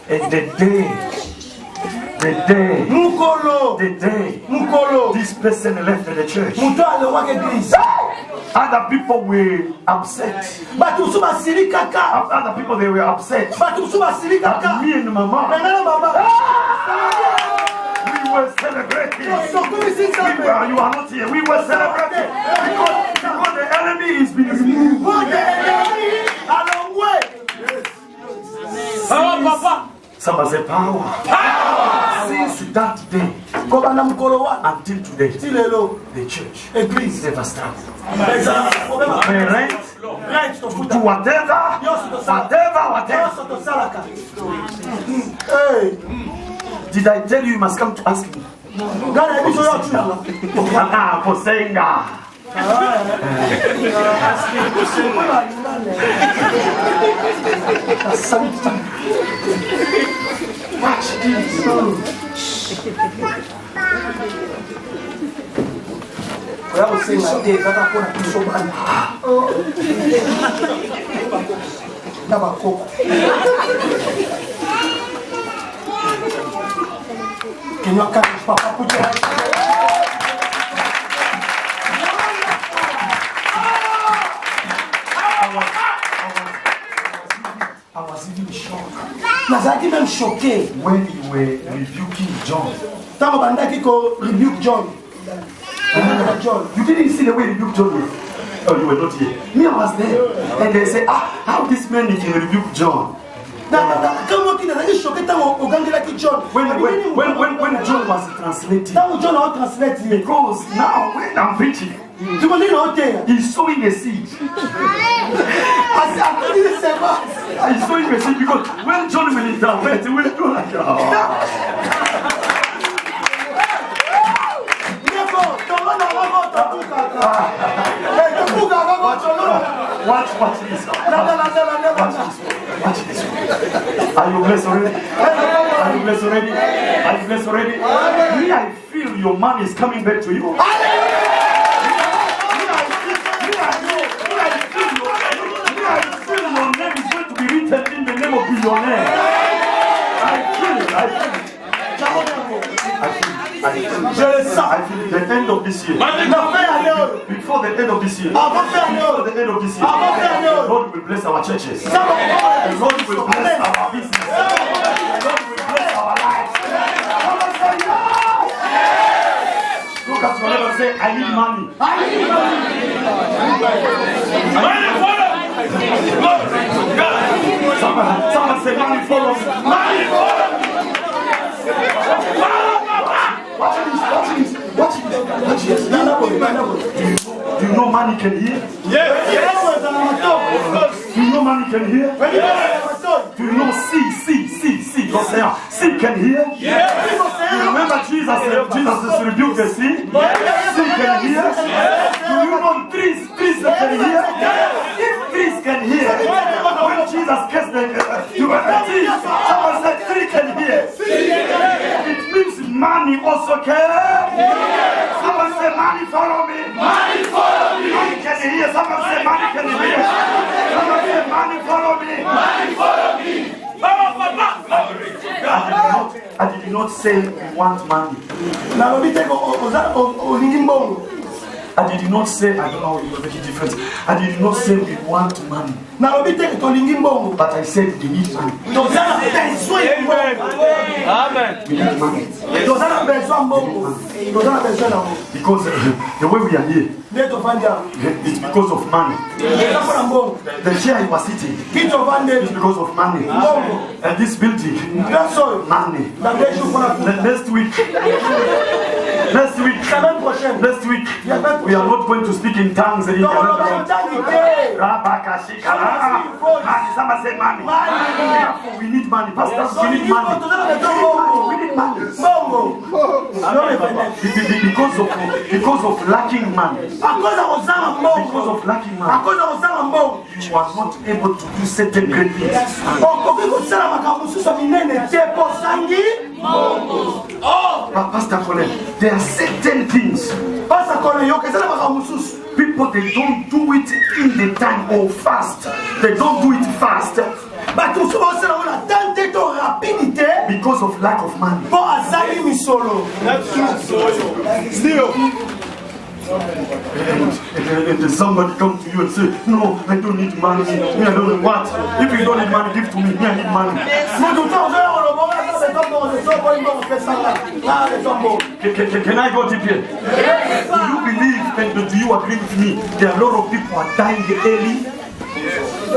S1: And the day this person left the church, other people were upset. Other people, they were upset. But me and Mama, we were celebrating. You are not here. We were celebrating because the enemy is being removed. Somebody say power. Since that day, Until today, the church never starts. Rent to whatever. Did I tell you must come to ask me? Posenga. Watch this.
S5: Can you catch Papa? Put your hands I was even shocked. Nazaki même choqué.
S1: When you were rebuking John.
S5: Tamo bandaki ko rebuke John.
S1: You didn't see the way you rebuked John. Oh, you were not here. Me, I was there. And they say, how this man can rebuke John? When John was translating, because now when I'm preaching, he's sowing a seed. He's sowing a seed because when John will interpret, he will go like, Watch this. Watch this. Are you blessed already? Are you blessed already? Are you blessed already? Me, I feel your money is coming back to you. I feel your name is going to be written in the name of billionaire. I feel it. I feel the end of this year. Before the end of this year. God will bless our churches. God will bless our business. God will bless our lives. Look at your neighbor and say, I need money. Someone say, money follows. Money follows. Watch this. Do you know money can hear?
S5: Yes.
S1: Do you know money can hear? Do you know see? See can hear?
S5: Yes.
S1: Remember Jesus rebuked the sea? See can hear? Do you know trees can hear? If trees can hear, when Jesus cursed the tree, someone said tree can hear. It means money also can. Someone say money follow me. Money follow me. Money can hear. Someone say money can hear. Someone say money follow me. Money follow me. I did not say we want money. I did not say, I don't know, it was very different. I did not say we want money. But I said we need money.
S2: Amen.
S1: We need money. Because the way we are here, it's because of money. The chair you are sitting is because of money. And this building, money. Next week, we are not going to speak in tongues. Someone say money. We need money. Pastors, we need money. We need money. Because of lacking money. Because of lacking money. You are not able to do certain great things. Pastor Colin, there are certain things. People, they don't do it in the time or fast. They don't do it fast. Because of lack of money.
S5: That's true. Still.
S1: And somebody come to you and say, no, I don't need money. I don't know what. If you don't need money, give to me. I need money. Can I go deep here? Yes. Do you believe and do you agree with me? There are a lot of people who are dying early.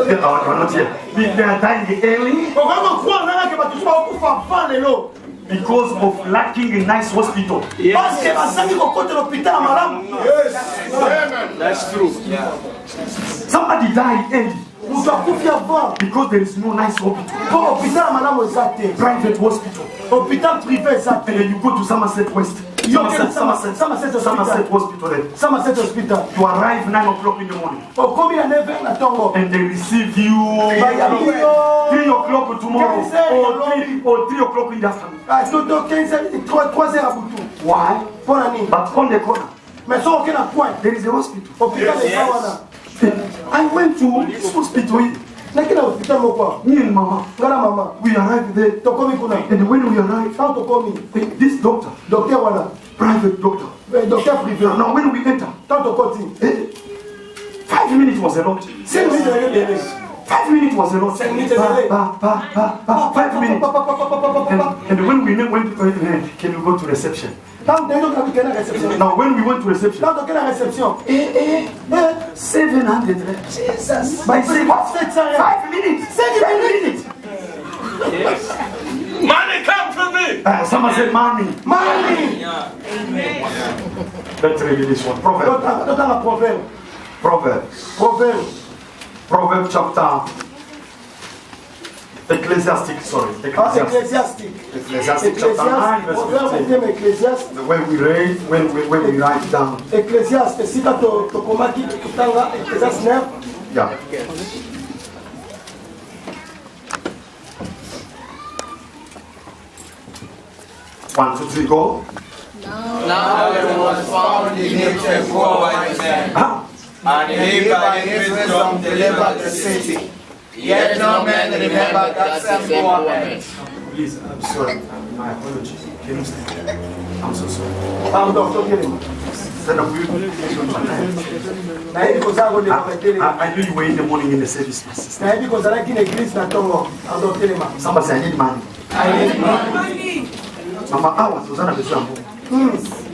S1: They are not here. They are dying early. Because of lacking a nice hospital.
S5: Parce que bazangi kokota l'hôpital malamu.
S2: That's true.
S1: Somebody died early
S5: Mutu akufi avant.
S1: because there is no nice hospital.
S5: Pour hôpital malamu ezate.
S1: Private hospital.
S5: Hôpital privé
S1: And
S5: ezate.
S1: then you go to Somerset West. Somerset Hospital. Then.
S5: Somerset Hospital.
S1: You arrive 9 o'clock in the morning.
S5: Okomi na 9h na tongo.
S1: And they receive you
S5: Bayabio.
S1: 3 o'clock tomorrow or 3 o'clock in the afternoon.
S5: Ah, toto 15h, 3h à butu.
S1: Why?
S5: Pour la nuit.
S1: But on the corner,
S5: Mais so okena point.
S1: there is a hospital.
S5: Hôpital ezawana.
S1: I went to this hospital.
S5: Nakina hôpital moko.
S1: Me and Mama,
S5: Ngala mama.
S1: we arrived there.
S5: Tokomi kuna.
S1: And when we arrived,
S5: Quand tokomi.
S1: this doctor,
S5: Docteur wana.
S1: private doctor.
S5: Docteur privé.
S1: Now when we enter,
S5: Quand tokoti.
S1: 5 minutes was a lot.
S5: 5 minutes de délai.
S1: 5 minutes was a lot.
S5: 5 minutes de délai.
S1: 5 minutes. And when we went, can you go to reception?
S5: Quand tu es dans la réception.
S1: Now when we went to reception,
S5: Quand tu es dans la réception.
S1: 700.
S5: Jesus.
S1: By 6 what?
S5: 700.
S1: 5 minutes. 5 minutes.
S2: Money come from me.
S1: Someone said money.
S5: Money.
S1: Let's read this one. Proverbs.
S5: Dans la proverbe.
S1: Proverbs.
S5: Proverbe.
S1: Proverbs chapter. Ecclesiastic, sorry.
S5: Ecclésiastique.
S1: Ecclesiastic chapter 9 verse
S5: Proverbe
S1: 15.
S5: thème Ecclésiaste.
S1: When we read, when we write down.
S5: Ecclésiaste. Si tu tokomaki kutanga Ecclésiaste 9.
S1: Yeah. One, two, three, go.
S6: Now there was found in him a poor wise man,
S1: Huh?
S6: and he by his wisdom delivered the city. Yet no man remembered that same poor man.
S1: Please, I'm sorry. My apologies. Can you stand? I'm so sorry.
S5: Pardon, tokelema.
S1: Stand up.
S5: Na hivi kozango de tokelema.
S1: I knew you were in the morning in the service, my sister.
S5: Na hivi kozalaki na église na tongo. Ando tokelema.
S1: Somebody say, I need money. Mama, hours was on the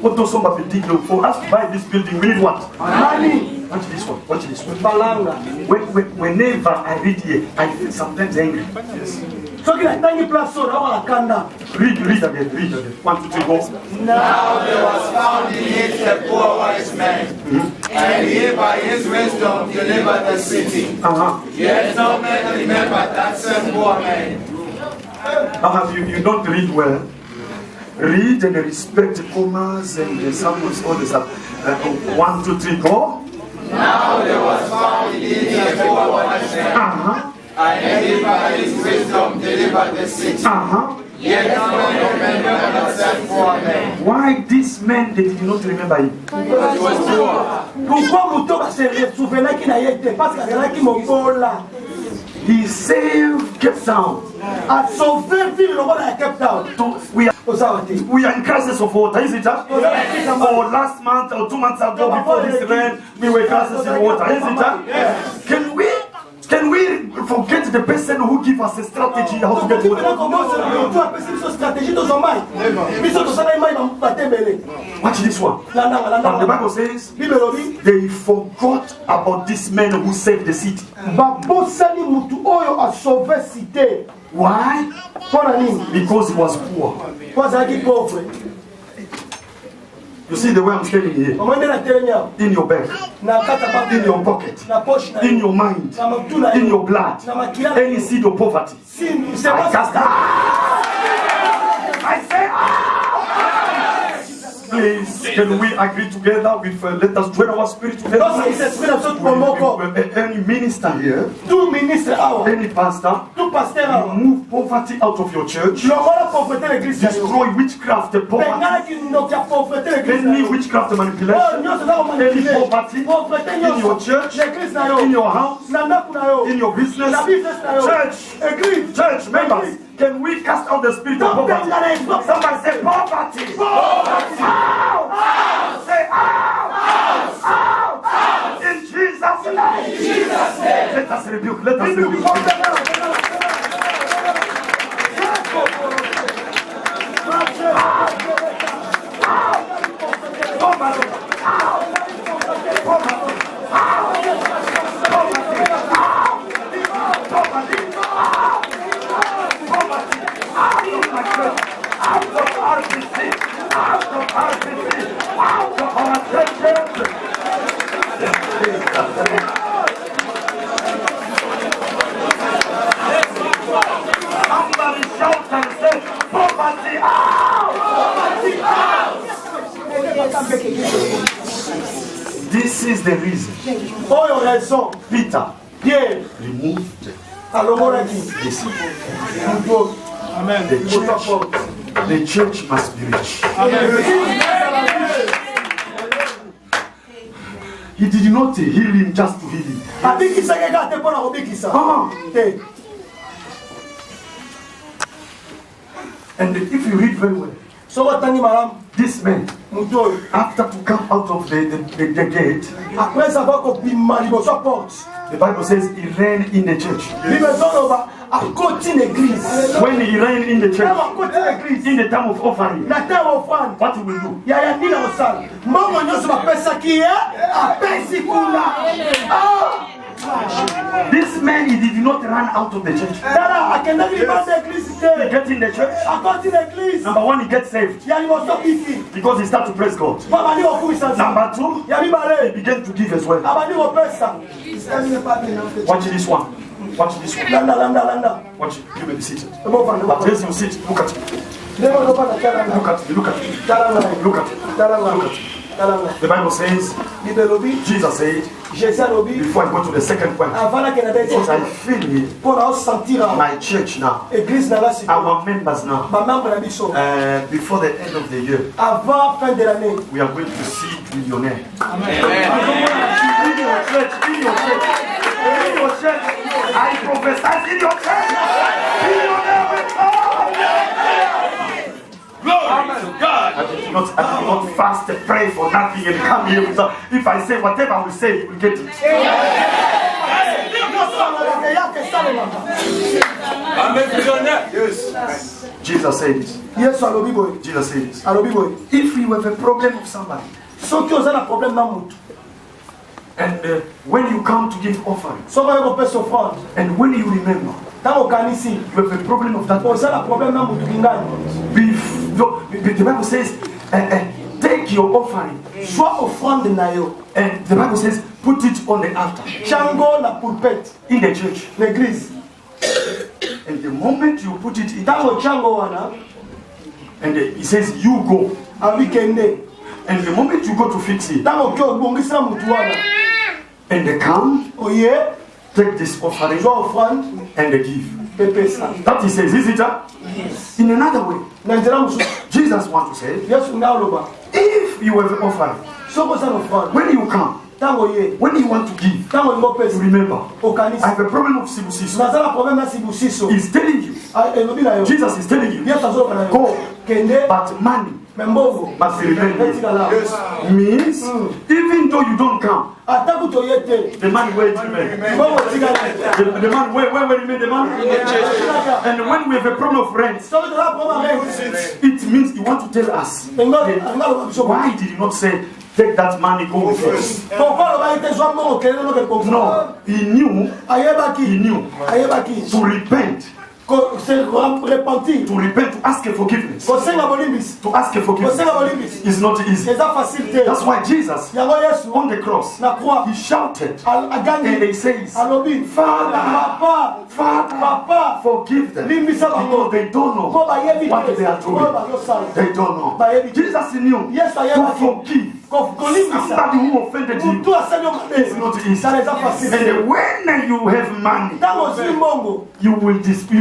S1: what does somebody dig for us to buy this building? We need what?
S5: Money.
S1: Watch this one. Watch this one.
S5: Balanga.
S1: Whenever I read here, I feel sometimes angry. Yes.
S5: Soki na tangi place so na wala kanda.
S1: Read again. 1, 2, 3, go.
S6: Now there was found in it a poor wise man, and he by his wisdom delivered the city. Yet no man remembered that same poor man.
S1: You don't read well. Read and respect commas and the symbols, all the stuff. 1, 2, 3, go.
S6: Now there was found in it a poor wise man, and he by his wisdom delivered the city. Yet no man remembered that same poor man.
S1: Why this man they did not remember him?
S6: Because he was poor.
S5: Pourquoi muto ba se souvenaki na yete parce que azalaki mokola.
S1: He saved Cape Town.
S5: A sauvé ville lokola ya Cape Town.
S1: We
S5: Ozawati.
S1: are in crisis of water, is it? Or last month or 2 months ago before this rain, we were in crisis in water, is it? Can we forget the person who give us a strategy how to get water? Watch this one. And the Bible says they forgot about this man who saved the city. Why? Because he was poor. You see the way I'm standing here? In your bag, in your pocket, in your mind, in your blood, any seed of poverty. I cast out. I say, please, can we agree together with, let us join our spirit together? Any minister here, any pastor, remove poverty out of your church, destroy witchcraft, poverty, any witchcraft manipulation, any poverty in your church, in your house, in your business, church members. Can we cast out the spirit of poverty? Somebody say poverty. Out. Say out. In Jesus' name. Let us rebuke. Out This is the reason
S5: oyo raison
S1: Peter
S5: Pierre
S1: removed
S5: alongolaki
S1: this.
S5: moto
S2: Amen.
S1: The church must be rich. He did not heal him just to heal him.
S5: abikisaki kaka te mpo na kobikisa te.
S1: And if you read very well,
S5: Soko otangi malamu
S1: this man,
S5: moto oyo
S1: after to come out of the gate,
S5: après savoir kobima liboso ya porte
S1: the Bible says he ran in the church.
S5: bible ezoloba akoti na église.
S1: When he ran in the church,
S5: Kama akoti na église
S1: in the time of offering,
S5: na ntango ofrande
S1: what he will do?
S5: yaya nini akosala mbongo nyonso bapesaki ye apesi kuna.
S1: This man, he did not run out of the church.
S5: tala akendaki libanda ya église
S1: He
S5: te
S1: gets in the church.
S5: akoti na église
S1: Number one, he gets saved
S5: ya liboso kiki
S1: because he started to praise God.
S5: mpo abandi kokumisa nzambe.
S1: Number two,
S5: ya
S1: he
S5: mibale
S1: began to give as well.
S5: abandi kopesa.
S1: Watch this one. Watch this one.
S5: landa
S1: Watch it. You may be seated.
S5: ebovanda
S1: But as you sit, look at me.
S5: ndenge ozopanda talanga
S1: Look at me. Look at me.
S5: talanga
S1: Look at me.
S5: talanga
S1: Look at me.
S5: talanga.
S1: The Bible says,
S5: bible elobi
S1: Jesus said,
S5: jésus alobi
S1: before I go to the second point,
S5: avant nakenda
S1: because I
S5: te
S1: feel it,
S5: mpo na osentira
S1: my church now,
S5: église na nga sikoyo
S1: our members now,
S5: bamembre na biso
S1: before the end of the year,
S5: avant fin de l'année
S1: we are going to see millionaires.
S2: Amen.
S1: In your church, in your church, in your church, I prophesy in your church, millionaire will come.
S2: Glory to God.
S1: I did not fast and pray for nothing and come here with if I say whatever I will say, you will get it.
S2: Amen. Millionaire.
S1: Jesus said it.
S5: yesu alobi boye
S1: Jesus said it.
S5: alobi boye
S1: If you have a problem with somebody,
S5: soki oza na problème na motu
S1: and when you come to give offering,
S5: soki oye kopesa offrande
S1: and when you remember
S5: ntango okanisi
S1: you have a problem of that
S5: oza na problème na motu kingani
S1: the Bible says, take your offering,
S5: zwa offrande na yo
S1: and the Bible says, put it on the altar
S5: tyango na pulpete
S1: in the church.
S5: na église.
S1: And the moment you put it in,
S5: ntango tyango wana
S1: and he says, you go.
S5: abi kende
S1: And the moment you go to fix it,
S5: ntango oki obongisina motu wana
S1: and they come,
S5: oye
S1: take this offering
S5: zwa offrande
S1: and they give.
S5: pepesa
S1: That he says, is it? In another way,
S5: na nzela mosusu
S1: Jesus wants to say,
S5: yesu nde aloba
S1: if you have an offering,
S5: soki oza na offrande
S1: when you come,
S5: ntango ye
S1: when you want to give,
S5: ntango olingi
S1: you
S5: opesa
S1: remember, I
S5: okanisi
S1: have a problem of sibusiso.
S5: naza na problème na sibusiso
S1: He's telling you,
S5: elobi na yo
S1: Jesus is telling you,
S5: yesu azoloba na yo
S1: go,
S5: kende
S1: but money
S5: me mbongo
S1: must remain here.
S5: etikala
S1: Means, even though you don't come,
S5: ata kutu oye te
S1: the money will remain.
S5: mbongo etikala
S1: The man, where remain the man? And when we have a problem of rent,
S5: soki toza na problème ya rente
S1: it means he want to tell us,
S5: engaloba biso
S1: why did he not say, take that money, go with us?
S5: pourquoi alobaki te zwa mbongo kende noke kongo
S1: No, he knew
S5: ayebaki ayebaki
S1: to repent,
S5: se repentir
S1: to ask a forgiveness.
S5: kosenga bolimbisi
S1: To ask a forgiveness
S5: kosenga bolimbisi
S1: is not easy.
S5: eza facile te
S1: That's why Jesus,
S5: yango yesu
S1: on the cross,
S5: na croix
S1: he shouted and
S5: agangi
S1: he says,
S5: alobi
S1: Father,
S5: papa
S1: forgive them,
S5: limbisa bango
S1: because they don't
S5: mpo
S1: know
S5: bayebi
S1: what they are
S5: oyo
S1: doing.
S5: bazosala
S1: They don't know.
S5: bayebi
S1: Jesus knew
S5: yesu
S1: to
S5: ayebaki
S1: forgive
S5: kolimbisa
S1: somebody who offended you.
S5: mutu asali yo
S1: It's
S5: mabe
S1: not easy.
S5: sala eza facile te
S1: And when you have money,
S5: ntango ozwi mbongo
S1: you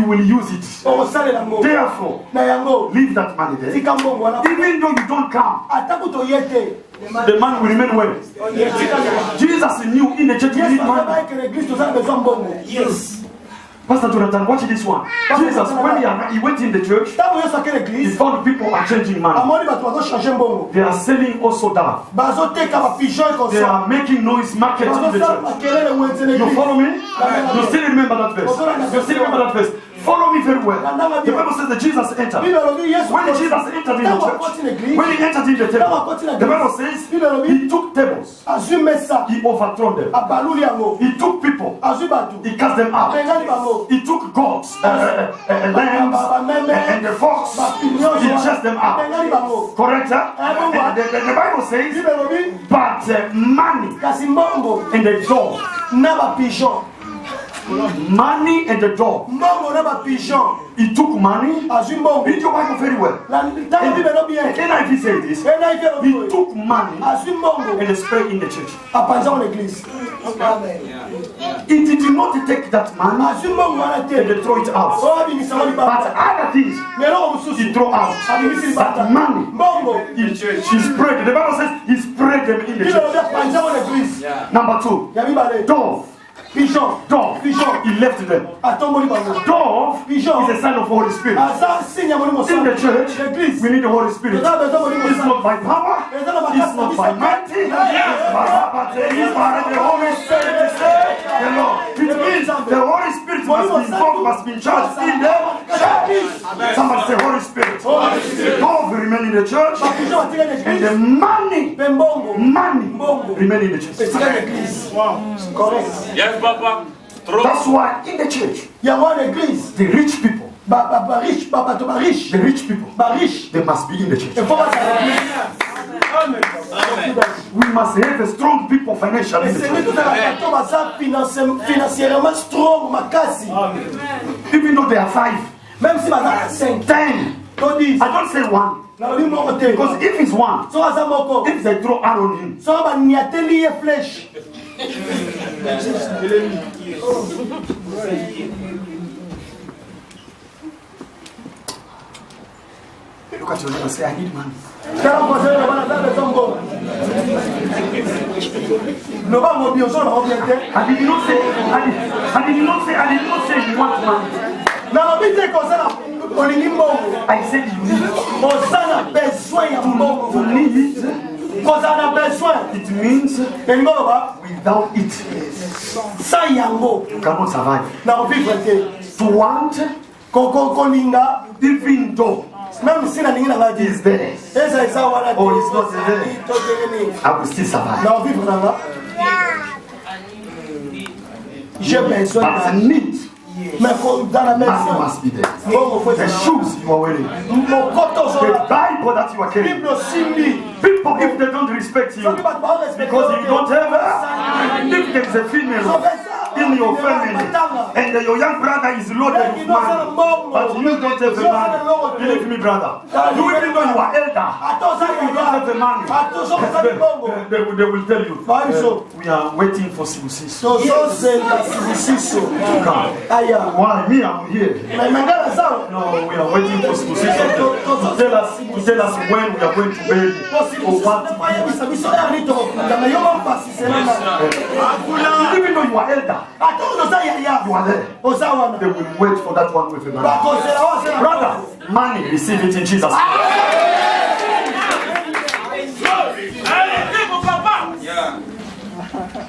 S1: will use it.
S5: okosalela ngo
S1: Therefore,
S5: na yango
S1: leave that money there.
S5: tika mbongo wana
S1: Even though you don't come,
S5: ata kutu oye te
S1: the man will remain well. Jesus knew in the church we need
S5: yesu
S1: money.
S5: ayebaki kele kristo oza na besoin mbongo
S1: Pastor Jonathan, watch this one. Jesus, when he went in the church,
S5: ntango yesu akele
S1: he
S5: eglise
S1: found people are changing money.
S5: amoni bato bazochange mbongo
S1: They are selling also dove.
S5: bazoteka bapigeon
S1: They
S5: ekosa
S1: are making noise marketing in the
S5: bazosala
S1: church.
S5: makelele wenze na
S1: You
S5: eglise
S1: follow me? You still remember that verse? You still remember that verse? Follow me very well. The Bible says that Jesus entered.
S5: bible elobi yesu
S1: When Jesus entered in the
S5: ntango
S1: church,
S5: akoti na eglise
S1: when he entered in the temple, the Bible says he took tables,
S5: azwi mesa
S1: he overthrown them.
S5: abaluli yango
S1: He took people,
S5: azwi bato
S1: he cast them out.
S5: apengani bango
S1: He took goats, lambs, and the fox, he chased them out.
S5: apengani bango
S1: Correct? Huh? And the Bible says,
S5: bible elobi
S1: but money
S5: kasi mbongo
S1: and the dog
S5: na bapigeon
S1: money and the dove.
S5: Mbongo na pigeon.
S1: He took money.
S5: Azui mbongo.
S1: Read your Bible very well.
S5: Tango Bible no bien.
S1: NIV says this. He took money
S5: Azui mbongo.
S1: and spread in the church.
S5: Apanza en l'église.
S1: He did not take that money
S5: Azui mbongo wana te.
S1: and throw it out.
S5: Oh bimisa wali
S1: But
S5: baba.
S1: other things
S5: Melo mususu.
S1: he throw out.
S5: Abimisi
S1: But
S5: baba.
S1: money
S5: Mbongo.
S1: he spread. The Bible says he spread them in the
S5: Bible
S1: church.
S5: no panza en l'église.
S1: Number 2,
S5: Ya bibale.
S1: dove.
S5: Pigeon.
S1: Dove. He left them.
S5: Atombo libango.
S1: Dove
S5: Pigeon.
S1: is a sign of Holy Spirit.
S5: Asa sinya molimo
S1: In the church,
S5: L'église.
S1: we need the Holy Spirit.
S5: Toza bezo molimo
S1: It's not by power. It's not by mighty. It's by the Holy Spirit. The Lord. It means the Holy Spirit must be involved, must be in charge in the church. Somebody say Holy Spirit. Dove remain in the church, and the money remain in the church.
S5: Correct.
S2: Yes, Papa. Trop.
S1: That's why in the church,
S5: Il y a une église.
S1: the rich people,
S5: Riche, riche.
S1: the rich people,
S5: Riche.
S1: they must be in the church.
S5: Il faut pas s'arrêter. Amen.
S1: We must have a strong people financially
S5: Et
S1: in the
S5: c'est lui
S1: church.
S5: tout à l'heure, financièrement strong, makasi.
S1: Even though they are 5,
S5: Même si madame 5,
S1: 10,
S5: on dit,
S1: I don't say 1.
S5: la vie mon côté.
S1: Because if it's 1,
S5: So asa moko.
S1: if they throw arrow on him,
S5: So ba niateli e flèche.
S1: look at your neighbor and say, I need money.
S5: Tala kwa zele wana zale zongo. No ba mo bi o so na o bi ente.
S1: I did not say you want money.
S5: Na lo bi te ko sana olingi mbongo.
S1: I said you need.
S5: Osana besoin ya mbongo.
S1: To need,
S5: Osana besoin.
S1: it means
S5: Ngolo ba
S1: without it,
S5: sa yango
S1: you cannot survive.
S5: na o vivre te.
S1: To want,
S5: Ko linga
S1: even though
S5: même si na ningi na ngati.
S1: is there,
S5: Esa isa wana te.
S1: Oh, it's not there.
S5: To tengeni.
S1: I will still survive.
S5: Na o vivre na nga. J'ai besoin
S1: But the
S5: de
S1: need
S5: mais dans la maison.
S1: must be there.
S5: Mbongo faut
S1: The shoes you are wearing,
S5: Mon koto so
S1: the
S5: la.
S1: Bible that you are carrying.
S5: Bible simbi.
S1: People, if they don't respect you, because you don't have, if there is a female in your family, and your young brother is loaded with money, but you don't have the money, believe me, brother, you even though you are elder, if you don't have the money, they will tell you, we are waiting for Sibusis to come. Why? Me, I'm here. No, we are waiting for Sibusis to tell us when we are going to bed or what to do. Even though you are elder, you are there. They will wait for that one with a money. Brother, money, receive it in Jesus' name.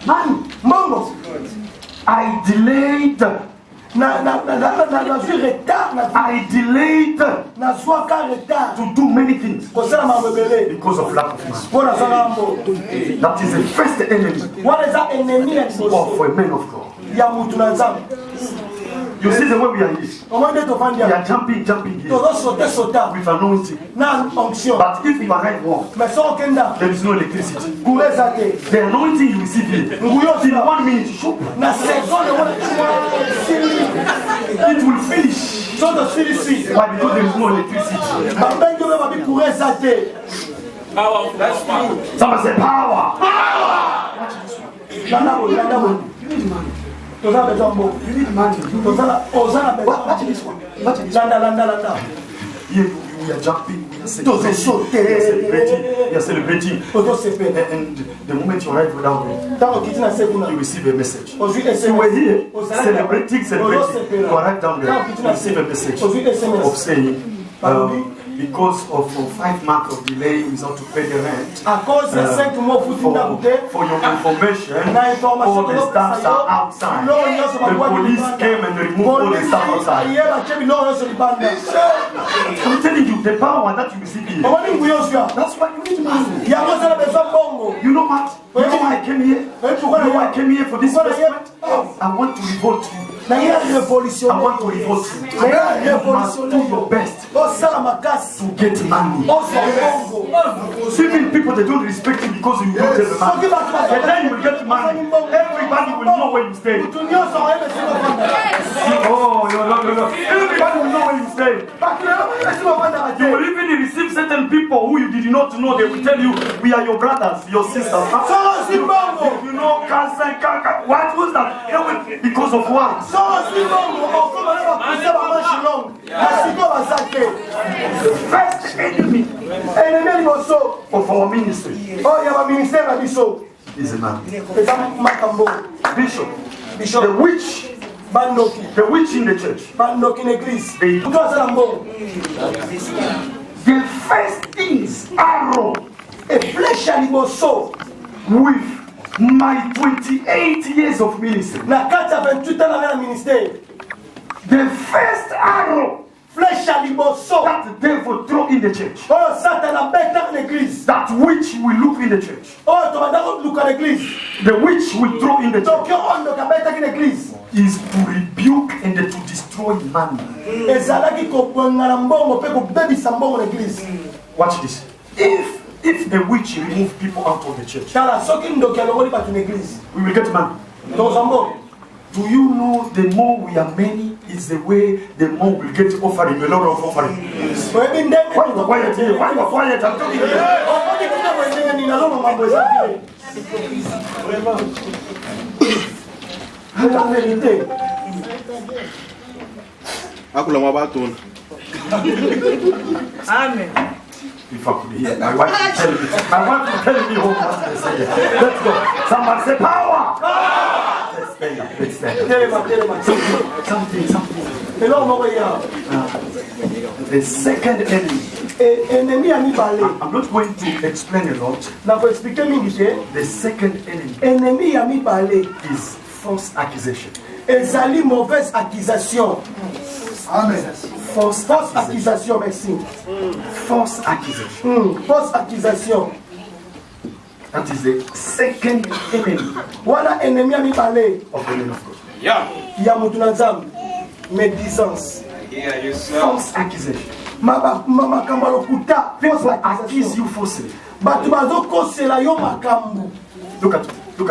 S1: Money,
S5: Mongo.
S1: I delayed. I delayed to do many things because of lack of money. That is the first enemy of a man of God. You see the way we are here. We are jumping here with anointing. But if you are right wrong, there is no electricity. The anointing you receive here, in 1 minute, it will finish. Why? Because there is no electricity.
S2: Power. That's power.
S1: Somebody say power.
S5: You need money. You need money.
S1: Watch this one. Watch this one. Here we are jumping, we are celebrating. And the moment you arrive without me, you receive a message. You were here celebrating. You arrive down there, you receive a message of saying, because of 5 months of delay without to pay the rent. For your information, all the staffs are outside. The police came and removed all the staff outside. I'm telling you, the power that you receive here, that's why you need money. You know what? You know why I came here? You know why I came here for this first point? I want to revolt you. I want to revolt you. You must do your best to get money. Even people, they don't respect you because you don't get the money. And then you will get money. Everybody will know where you stay. Oh, no. Everybody will know where you stay. You will even receive certain people who you did not know. They will tell you, we are your brothers, your sisters. You know, what was that? Because of what? First enemy of our ministry is a man. Bishop. The witch in the church. The first things arrow with my 28 years of ministry. The first arrow that the devil throw in the church, that witch will look in the church, the witch will throw in the church, is to rebuke and to destroy man. Watch this. If the witch remove people out of the church, we will get man. Do you know the more we are many is the way the more we get offering, a lot of offering. Why you quiet here? Why you quiet? I'm talking
S2: Amen.
S1: If I could hear my wife telling me what to say. Let's go. Someone say power. Let's stand up. Something. The second enemy. I'm not going to explain a lot. The second enemy is false accusation.
S5: Mauvaise accusation.
S1: Amen. False accusation,
S5: merci.
S1: False accusation.
S5: False accusation.
S1: That is the second enemy.
S5: Voilà ennemi ami parler.
S1: Of the man of God.
S2: Yeah.
S5: Ya mutunazam. Médisance.
S1: False accusation.
S5: Makambo lokuta.
S1: People accuse you falsely.
S5: Batu bazo kosela yo makambo.
S1: Look at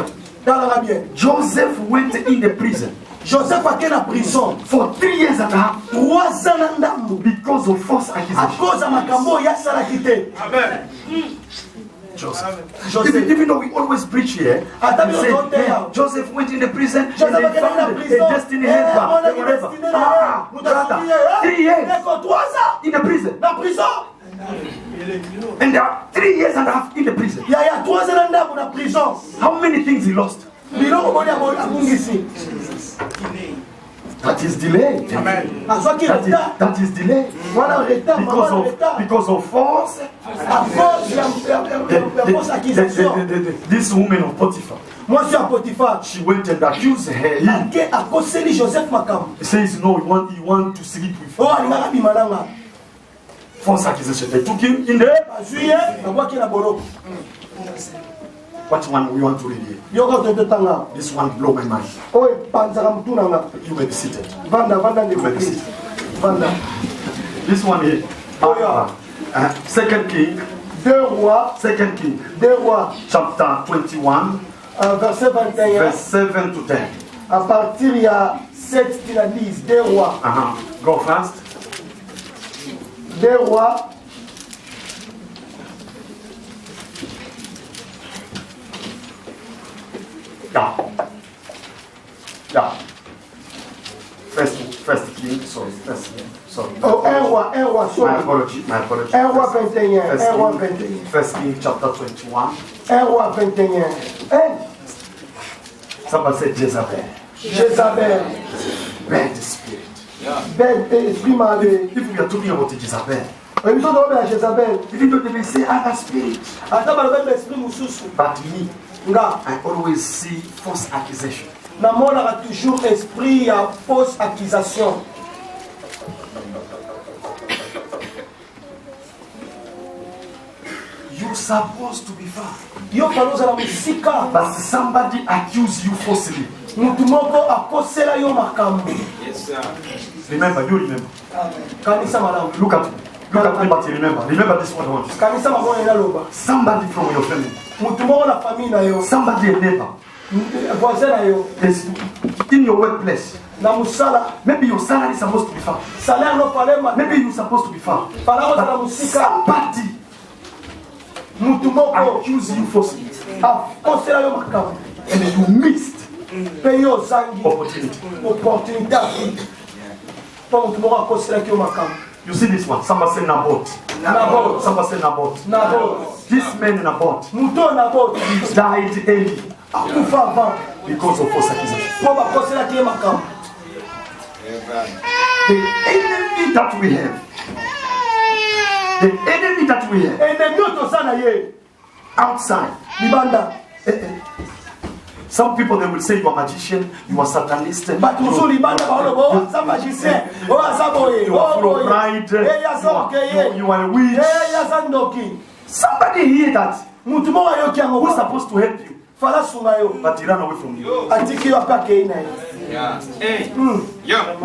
S1: me.
S5: Dalala bien.
S1: Joseph went in the prison.
S5: Joseph a été en prison
S1: for 3 years and a half.
S5: 3 ans
S1: Because of false accusation.
S5: À cause de makambo ya sala kité.
S2: Amen.
S1: Joseph. Even though we always preach here, we say, Joseph went in the prison and they found a destiny helper. Brother, 3 years in the prison. And there are 3 years and a half in the prison. How many things he lost? That is delay.
S2: Amen.
S1: That is delay. Because of false. This woman of Potiphar. She went and accused him. He says no, he want to sleep with her. False accusation. They took him in there. What one we want to read here? This one blow my mind. You may be seated. You may be seated. This one here. Second King. Second King. Chapter 21. Verse 7 to 10.
S5: À partir il y a 7 qui la disent 2 rois.
S1: Go fast.
S5: 2 rois.
S1: Yeah. First King. Sorry.
S5: Oh, 1 roi.
S1: My apology.
S5: 1 roi 21.
S1: First King chapter 21.
S5: 1 roi 21.
S1: Somebody said Jezebel. Bad spirit.
S5: Bad esprit malé.
S1: If we are talking about Jezebel,
S5: Jezabel.
S1: even though they may say other spirit, but me, I always see false accusation.
S5: Namona toujours esprit à fausse accusation.
S1: You supposed to be far.
S5: Yo paloza la musika.
S1: But somebody accuse you falsely.
S5: Mutu moko akosela yo makambo.
S6: Yes, sir.
S1: Remember, you remember.
S5: Kanisa malamu.
S1: Look at me. Look at me, but you remember. Remember this one I want you.
S5: Kanisa mabona inaloba.
S1: Somebody from your family.
S5: Mutu moko na famille na yo.
S1: Somebody a neighbor.
S5: Voisin na yo.
S1: Is in your workplace.
S5: Na musala.
S1: Maybe your salary is supposed to be far.
S5: Salaire no palema.
S1: Maybe you're supposed to be far.
S5: Palama za musika.
S1: Somebody
S5: Mutu moko
S1: accuse you falsely.
S5: akosela yo makambo.
S1: And you missed
S5: Pe yo zangi.
S1: opportunity.
S5: Opportunité. Po mutu moko akosela yo makambo.
S1: You see this one. Somebody say Nabot.
S5: Nabot.
S1: Somebody say Nabot.
S5: Nabot.
S1: This man Nabot
S5: Muto Nabot.
S1: died early
S5: Akufa avant.
S1: because of false accusation.
S5: Po bakosela yo makambo.
S1: The enemy that we have. The enemy that we have
S5: Ennemi otosana ye.
S1: outside.
S5: Libanda.
S1: Some people they will say you are magician, you are satanist,
S5: Batu musu libanda baolo bo sa magicien. O asaboye.
S1: you are full of pride, you are a witch. Somebody hear that
S5: Mutu moko yo kiango
S1: who's supposed to help you,
S5: fala sunga yo.
S1: but he ran away from you.
S5: Atiki yo apake ina.
S6: Yeah. Hey. Yeah.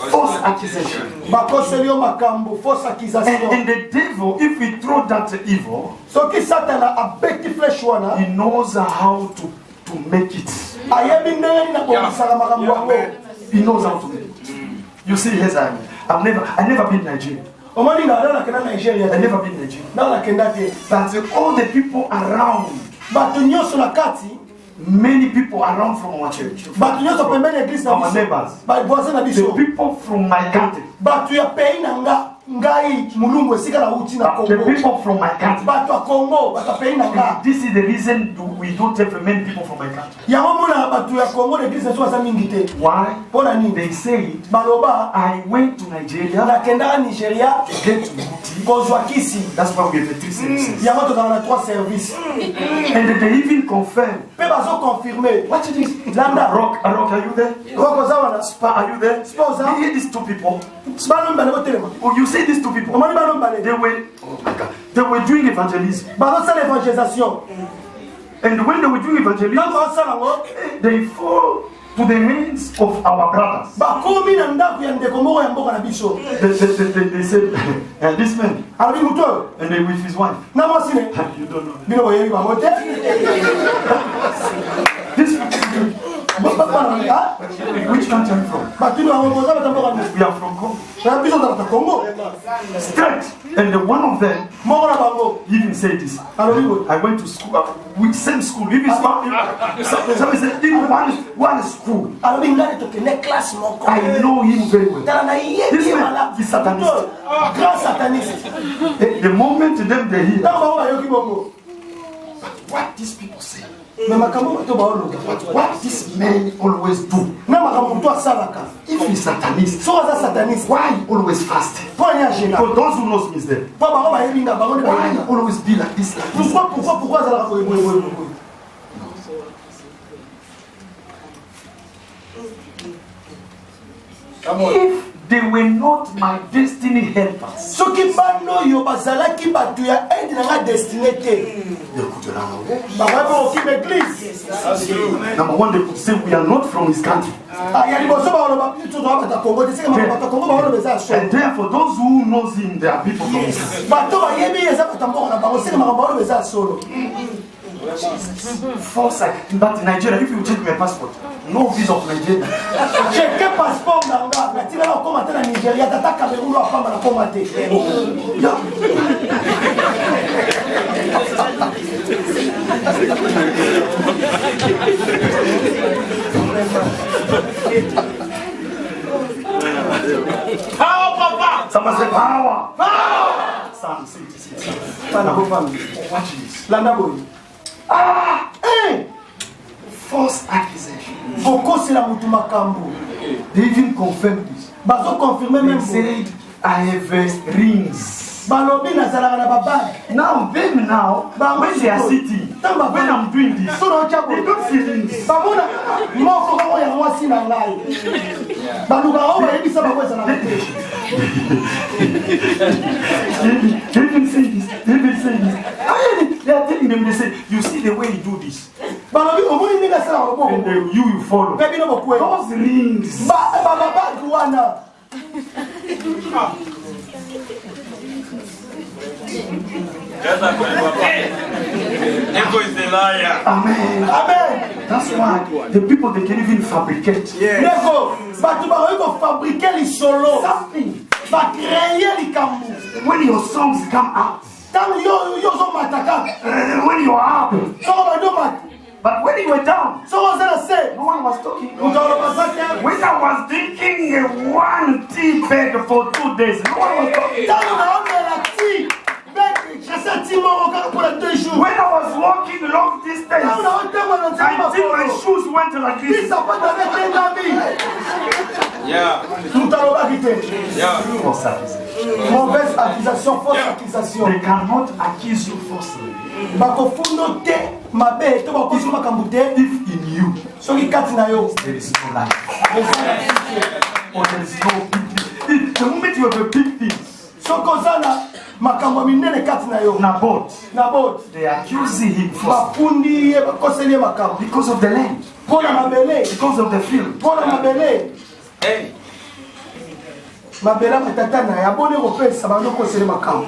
S1: False accusation.
S5: Bakoseli yo makambo fausse accusation.
S1: And the devil, if we throw that evil,
S5: Soki Satan abeki flesh wana.
S1: he knows how to make it.
S5: Ayebi ndenge na komisaka makambo yango.
S1: He knows how to make it. You see, yes, I never been Nigeria.
S5: Omoni ngala na kena Nigeria.
S1: I never been Nigeria.
S5: Na na kenda te.
S1: But all the people around,
S5: Batu nyoso na kati.
S1: many people around from our church,
S5: Batu nyoso pembeni église na
S1: our
S5: biso.
S1: neighbors,
S5: Ba voisin na
S1: the
S5: biso.
S1: people from my country,
S5: Batu ya pays na ngai mulungu esika na uti na
S1: the
S5: Congo.
S1: people from my country.
S5: Batu ya Congo, batu ya pays na nga.
S1: This is the reason we don't have many people from my country.
S5: Yango mona batu ya Congo l'église na so mingi te.
S1: Why?
S5: Pona nini?
S1: They say,
S5: Baloba
S1: I went to Nigeria
S5: na kenda Nigeria
S1: to get to Muti.
S5: kozwa kisi.
S1: That's why we have the 3 services.
S5: Yango tozala na 3 services.
S1: And they even confirm.
S5: Pe bazo confirmer.
S1: What it is?
S5: Lambda.
S1: Rock, are you there?
S5: Roko zawana.
S1: Spa, are you there?
S5: Sposa.
S1: You hear these 2 people?
S5: Bano mbale botelema.
S1: Oh, you see these 2 people?
S5: Omoni bano mbale.
S1: They were, oh my God, they were doing evangelism.
S5: Bazo sala evangelisation.
S1: And when they were doing evangelism,
S5: Na bazo sala ngo.
S1: they fall to the hands of our brothers.
S5: Bakomi na ndaku ya ndeko moko ya mboka na biso.
S1: They said, this man,
S5: Arabi muto.
S1: and then with his wife.
S5: Na mwasi ne.
S1: You don't know.
S5: Bino boyeli ba mote.
S1: This,
S5: Bana.
S1: which country are you from?
S5: Batu na ngoza batamboka ni.
S1: We are from Congo.
S5: Na biso ta Congo.
S1: Straight. And the one of them
S5: Moko na bango.
S1: even said this.
S5: Arabi bo.
S1: I went to school, we same school. Even somebody said, even one school.
S5: Arabi ngani to kene class moko.
S1: I know him very well.
S5: Tala na yeye
S1: This
S5: mala.
S1: man is satanist.
S5: Grand sataniste.
S1: The moment them they hear,
S5: Na bango bayoki bongo.
S1: what these people say,
S5: Na makambo bato baolo.
S1: what this man always do.
S5: Na makambo mtu asalaka.
S1: If he's satanist,
S5: So as a sataniste.
S1: why he always fast?
S5: Ponya jena.
S1: For those who knows me is there.
S5: Pa bango bayebi nga bango ne
S1: Why
S5: bayebi
S1: he
S5: nga.
S1: always be like this, like this?
S5: Pourquoi ça la koy boy.
S1: If they were not my destiny helpers,
S5: Soki bano yo bazalaki batu ya aide na nga destiné te.
S1: they could run away.
S5: Ba ki église.
S1: Number one, they could say we are not from his country.
S5: Ya liboso ba oloba tu to bata Congo te sika bata Congo ba oloba za so.
S1: And therefore, those who knows him, they are people from his country.
S5: Bato ba yebi eza bata mboka na bango sika ba oloba za solo.
S1: False, but in Nigeria, if you check my passport, no visa of Nigeria.
S5: Check passeport na nga na tira na koma tena Nigeria tata Cameroun lo afamba na koma te.
S1: Yeah.
S2: Power, Papa.
S1: Somebody say power. Power. Psalm 66.
S5: Fana ko fami.
S1: Watch this.
S5: Landa boy.
S1: False accusation.
S5: Okosela mutu makambo.
S1: They even confirmed this.
S5: Bazo confirmer
S1: They
S5: même.
S1: said, I have rings.
S5: Balobi nazalaka na babane.
S1: Now, them now, when they are sitting, when I'm doing this, they don't see things.
S5: Bamona moko kako ya mwasi na ngai. Baluka o ba yebisa ba kweza na mate.
S1: They even say this. They are telling them, they say, you see the way he do this.
S5: Balobi omoni ninga sala obo.
S1: And you follow.
S5: Baby no bokwe.
S1: Those rings.
S5: Ba kuana.
S2: Ego is the liar.
S1: Amen. That's why the people, they can even fabricate.
S5: Nego, batu ba ko fabriquer li solo.
S1: Something.
S5: Ba créer li kamu.
S1: When your songs come out,
S5: Tam yo zo mataka.
S1: when you are up,
S5: So ba do mat.
S1: but when you were down,
S5: So was that say?
S1: no one was talking.
S5: Utalo basaka.
S1: When I was drinking one tea bag for 2 days, no one was talking.
S5: Tam na on la ti. Je sais ti mo ka pour 2 jours.
S1: When I was walking long
S5: Tam
S1: distance,
S5: na on te mo na
S1: until my shoes went like
S5: Qui
S1: this.
S5: ça peut avec les amis?
S2: Yeah.
S5: Utalo bakite.
S2: Yeah.
S1: False accusation.
S5: Mauvaise accusation, fausse accusation.
S1: They cannot accuse you falsely
S5: Bakofundo te mabe to bakosu makambu te
S1: if in you
S5: soki kati na yo.
S1: there is no life or there is no big thing. The moment you have a big thing,
S5: Soko zana makambo minene kati na yo.
S1: Naboth,
S5: Na bot.
S1: they are accusing him falsely
S5: Bafundi ye bakoseli ye makambo.
S1: because of the land,
S5: Pona mabele.
S1: because of the field.
S5: Pona mabele.
S2: Hey.
S5: Mabela matata na ya bone kopesa bano koseli makambo.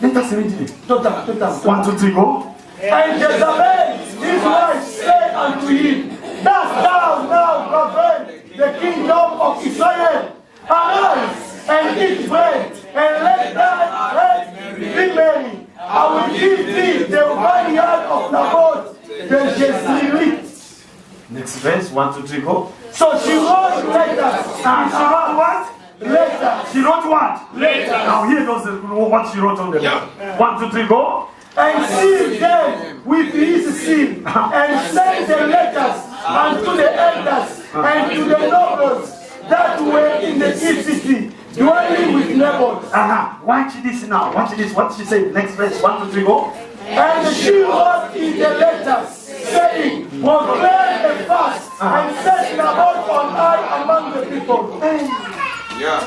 S1: Let us read it.
S5: Tota.
S1: 1, 2, 3, go.
S5: And Jezebel, his wife, said unto him, Dost thou now govern the kingdom of Israel? Arise and eat bread, and let thy bread be merry. I will give thee the vineyard of Naboth the Jezreelite.
S1: Next verse, 1, 2, 3, go.
S5: So she wrote letters.
S1: And she wrote what?
S5: Letters.
S1: She wrote what?
S2: Later.
S1: Now here goes what she wrote on the
S2: Yeah.
S1: 1, 2, 3, go.
S5: And sealed them with his seal, and sent the letters unto the elders and to the nobles that were in the city, dwelling with Naboth.
S1: Watch this now. Watch this. What she said. Next verse. 1, 2, 3, go.
S5: And she wrote in the letters, saying, proclaim a fast, and set Naboth on high among the people.
S2: Yeah.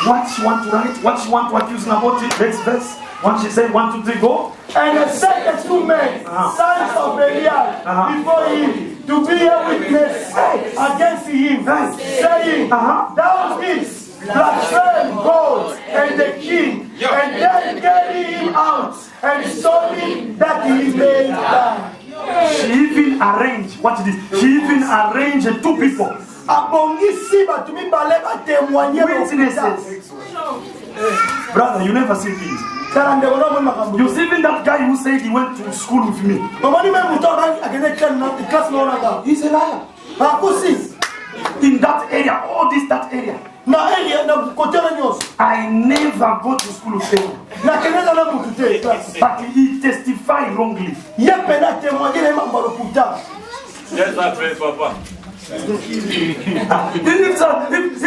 S1: What she want to write? What she want to accuse Naboth? Next verse. What she said. 1, 2, 3, go.
S5: And they set the 2 men, sons of Belial, before him, to be a witness against him, saying, Thou didst blaspheme God and the king, and then carry him out and stone him that he may die.
S1: She even arranged. Watch this. She even arranged 2 people. Witnesses. Brother, you never see things. You see even that guy who said he went to school with me. He's a liar. In that area, all this, that area. I never go to school with him. But he testified wrongly.
S2: Yes, that's right, Papa.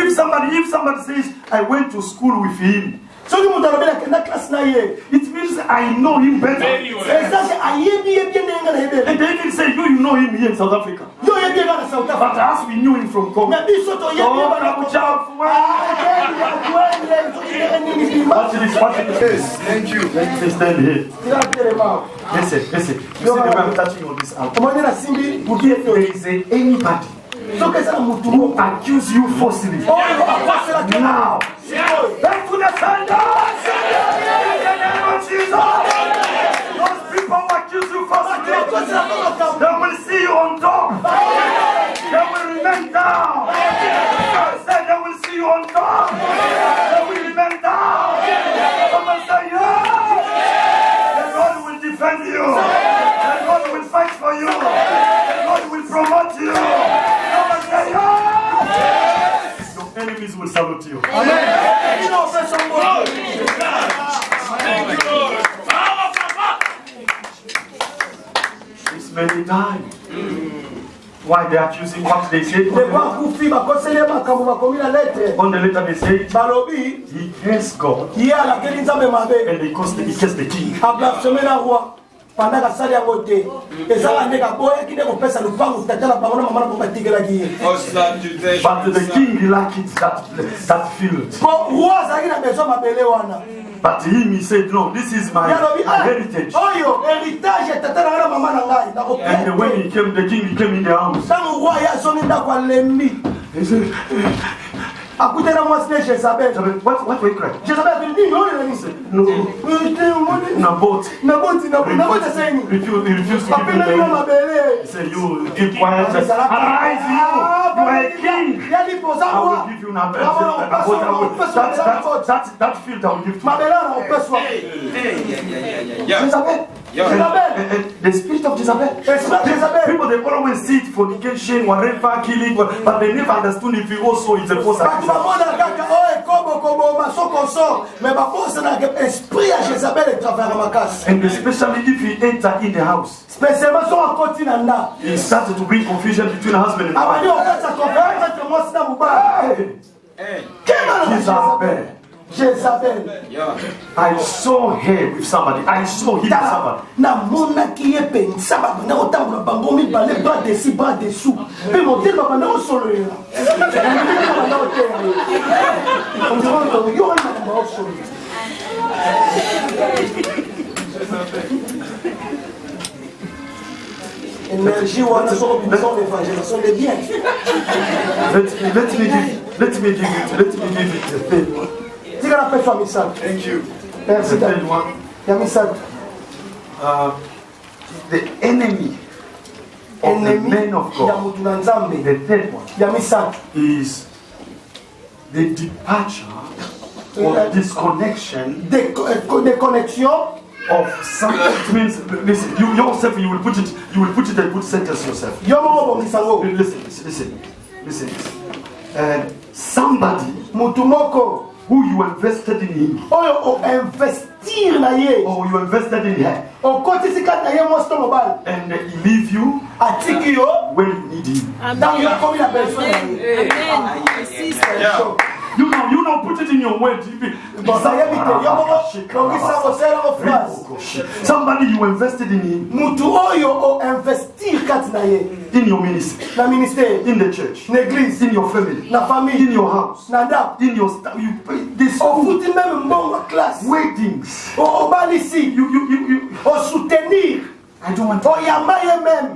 S1: If somebody says I went to school with him, it means I know him better.
S2: Very well.
S1: And they even say you know him here in South Africa. But as we knew him from Congo. Watch this.
S6: Thank you.
S1: Please stand here. Listen. You see the way I'm touching on this out. There is anybody who accuse you falsely. Now, back to the sender. In the name of Jesus. Those people who accuse you falsely, they will see you on top. They will remain down. I said they will see you on top. They will remain down. Someone say yes. The Lord will defend you. The Lord will fight for you. The Lord will promote you. Someone say yes. Your enemies will salute you.
S2: Thank you, Lord. Power, Papa.
S1: This many times. Why they are accusing what they say? On the letter they say, he hates God and he cursed the king.
S5: Pendant que ça y a voté, et ça va pas
S1: but the king liked that field. But he said, no, this is my heritage. And when he came, the king came in the house. He said, what we cry? No. Nabot refused to give him the. He said, you keep quiet. Arise, you are a king. I will give you Nabot. That field I will give to you. The spirit of Jezebel. People, they always see it, fornication, whatever, killing, but they never understood if it also is a false accusation. And especially if he enter in the house, he started to bring confusion between husband and wife.
S5: Jezebel.
S1: I saw her with somebody. I saw him with somebody.
S5: Énergie, l'évangélisation des biens.
S1: Let me give it the third one.
S5: Thank you.
S1: The third one. The enemy of the men of God. The third one is the departure or disconnection. Of something. It means, listen, you yourself, you will put it in a good sentence yourself. Listen. Somebody who you invested in him, or you invested in her, and he leave you when you need him. You know, put it in your word. Somebody you invested in him, in your ministry, in the church, in your family, in your house, in your this weddings. I don't want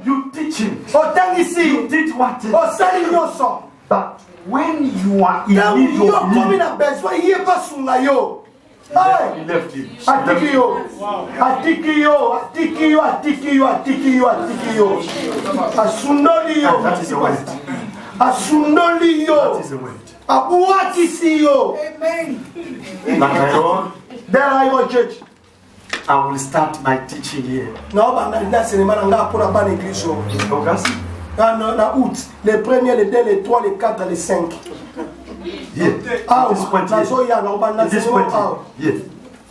S1: you teach him. You teach what? But when you are in need of him, he left you. That is a word. That is a word.
S5: Amen. Church.
S1: I will start my teaching here. August?
S5: Août, les premiers, les 2, les 3, les 4, les 5.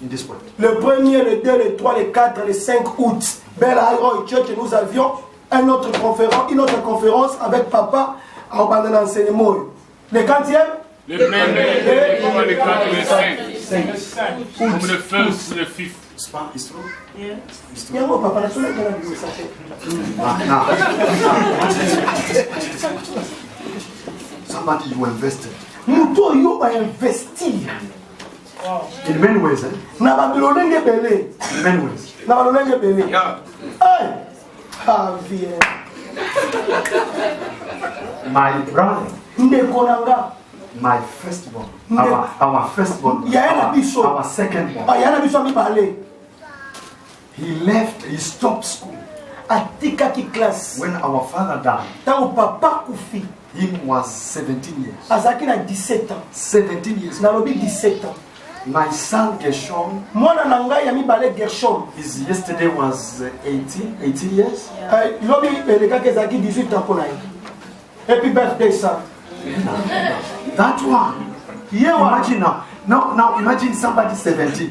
S1: In this point.
S5: Le premier, le 2, le 3, les 4, les 5 août. Belle Highroy Church, et nous avions une autre conférence avec papa à Obandana enseignement. Le 40e?
S7: Le premier, le 4, le 5. Comme le first, le 5th.
S1: It's true?
S5: Yeah.
S1: Somebody you invested.
S5: You investir.
S1: In many ways, eh? In many ways. My brother. My firstborn, our firstborn, our secondborn. He left, he stopped school. When our father died, he was 17 years. 17 years. My son Gershom, his yesterday was 18 years.
S5: Happy birthday, son.
S1: That one. Imagine now. Now imagine somebody 17.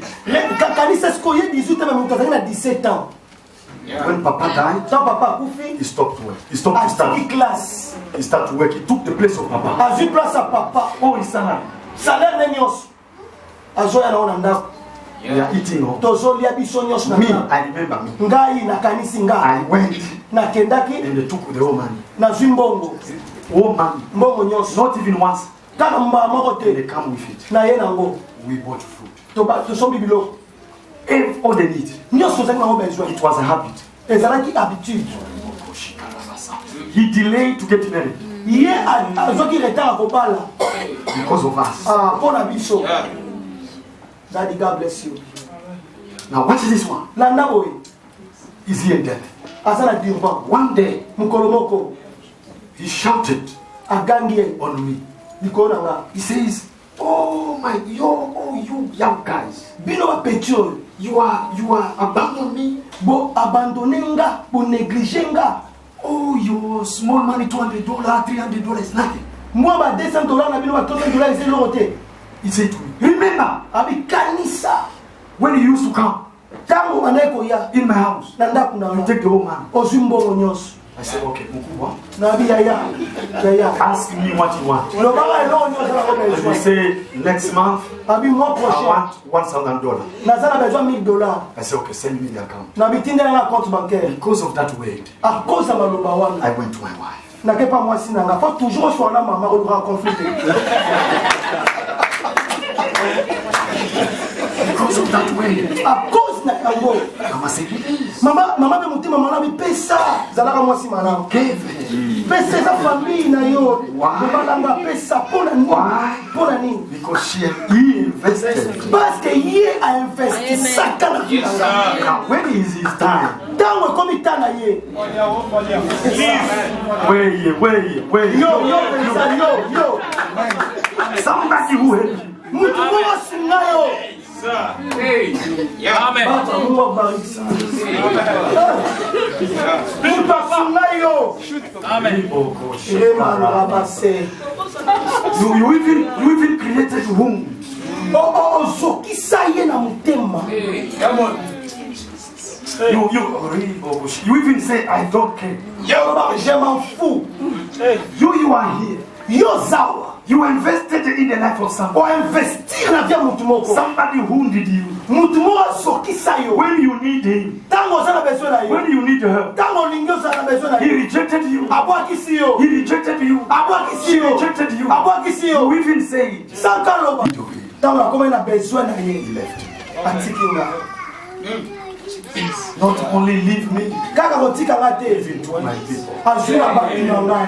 S3: When Papa died,
S5: Quand papa koufi,
S3: he stopped work. He stopped his
S5: a
S3: study.
S5: classe.
S3: He started work. He took the place of Papa.
S5: A vu place à papa.
S3: Oh, his salary.
S5: Salaire ne nyos. A zoya na onanda.
S3: We are eating all.
S5: Tozolia biso nyos na
S3: Me,
S5: na.
S3: I remember me.
S5: Ngai na kanisi nga.
S3: I went
S5: Na kendaki
S3: and they took the whole money.
S5: na zimbongo.
S3: Whole money.
S5: Mbongo nyos.
S3: Not even once.
S5: Kana mba moko
S3: They
S5: te.
S3: come with it.
S5: Na ye nango.
S3: We bought food.
S5: To sombi bilo.
S3: If all they need.
S5: Nyos tozaki nango besoin.
S3: It was a habit.
S5: Ezalaki habitude.
S3: He delayed to get married
S5: Ye azoki retard akobala.
S3: because of us.
S5: Ah, pona biso. Daddy, God bless you.
S3: Now watch this one.
S5: Landa boy.
S3: Is he in death?
S5: Asana dirban.
S3: One day
S5: Mukolomoko.
S3: he shouted
S5: Agangie.
S3: on me.
S5: Nikona nga.
S3: He says, "Oh you young guys,
S5: Bino ba petio.
S3: you are abandoning me.
S5: Bo abandonner nga. Bo négliger nga.
S3: Oh, your small money, $200, $300, nothing."
S5: Moi ba $200 na bino ba $300 c'est l'autre.
S3: He said to me, "Remember
S5: Abi kanisa.
S3: when you used to come
S5: Tango maneko ya.
S3: in my house,
S5: Na ndaku na
S3: you
S5: nga.
S3: take the whole money."
S5: Ozumbongo nyos.
S3: I said, "Okay, Mukubwa,
S5: Na bi yaya. Yaya.
S3: ask me what you want."
S5: Lo banga elo nyos na ko
S3: And he
S5: besoin.
S3: said, "Next month,
S5: Abi mois
S3: I
S5: prochain.
S3: want $1,000.
S5: Nazala besoin $1000.
S3: I said, "Okay, send me the account."
S5: Na bitindela na compte bancaire.
S3: Because of that word,
S5: À cause de maloba wana.
S3: I went to my wife.
S5: Na ke pas moi si nanga. Faut toujours sur la maman ou grand conflit.
S3: Because of that word,
S5: À cause na kango.
S3: Mama said, "Please,
S5: Mama be mutima mama bi pesa. Zalaka moi si mana.
S3: give it."
S5: Pesa sa famille na yo. Balanga pesa pona ni.
S3: Why?
S5: Pona ni.
S3: Because he invested.
S5: Parce que ye a investi sakana.
S3: Now, when is his time?
S5: Tango komi tana ye.
S3: Wait.
S5: Yo pesa yo.
S3: Somebody who helped you.
S5: Mutu mo singayo.
S2: Amen.
S5: Baba mo barisa. Mutu singayo.
S2: Amen.
S5: Ema rabase.
S3: You even created womb.
S5: Ozokisa ye na mutema.
S3: You even say, "I don't care."
S5: Je m'en fous.
S3: You are here.
S5: Yo zawa.
S3: You invested in the life of someone.
S5: O investir na vie mutu moko.
S3: Somebody wounded you.
S5: Mutu moko azokisa yo.
S3: When you need him,
S5: Tango oza na besoin na yo.
S3: when you need her,
S5: Tango olingi oza na besoin na
S3: he
S5: yo.
S3: rejected you.
S5: Abwakisi yo.
S3: He rejected you.
S5: Abwakisi
S3: He
S5: yo.
S3: rejected you.
S5: Abwakisi yo.
S3: You even say it.
S5: Sanka loba. Tango akomai na besoin na ye.
S3: He left.
S5: Atiki nga.
S3: Not only leave me,
S5: Kaka kotika nga te.
S3: even to my people.
S5: Azwi na bato na ngai.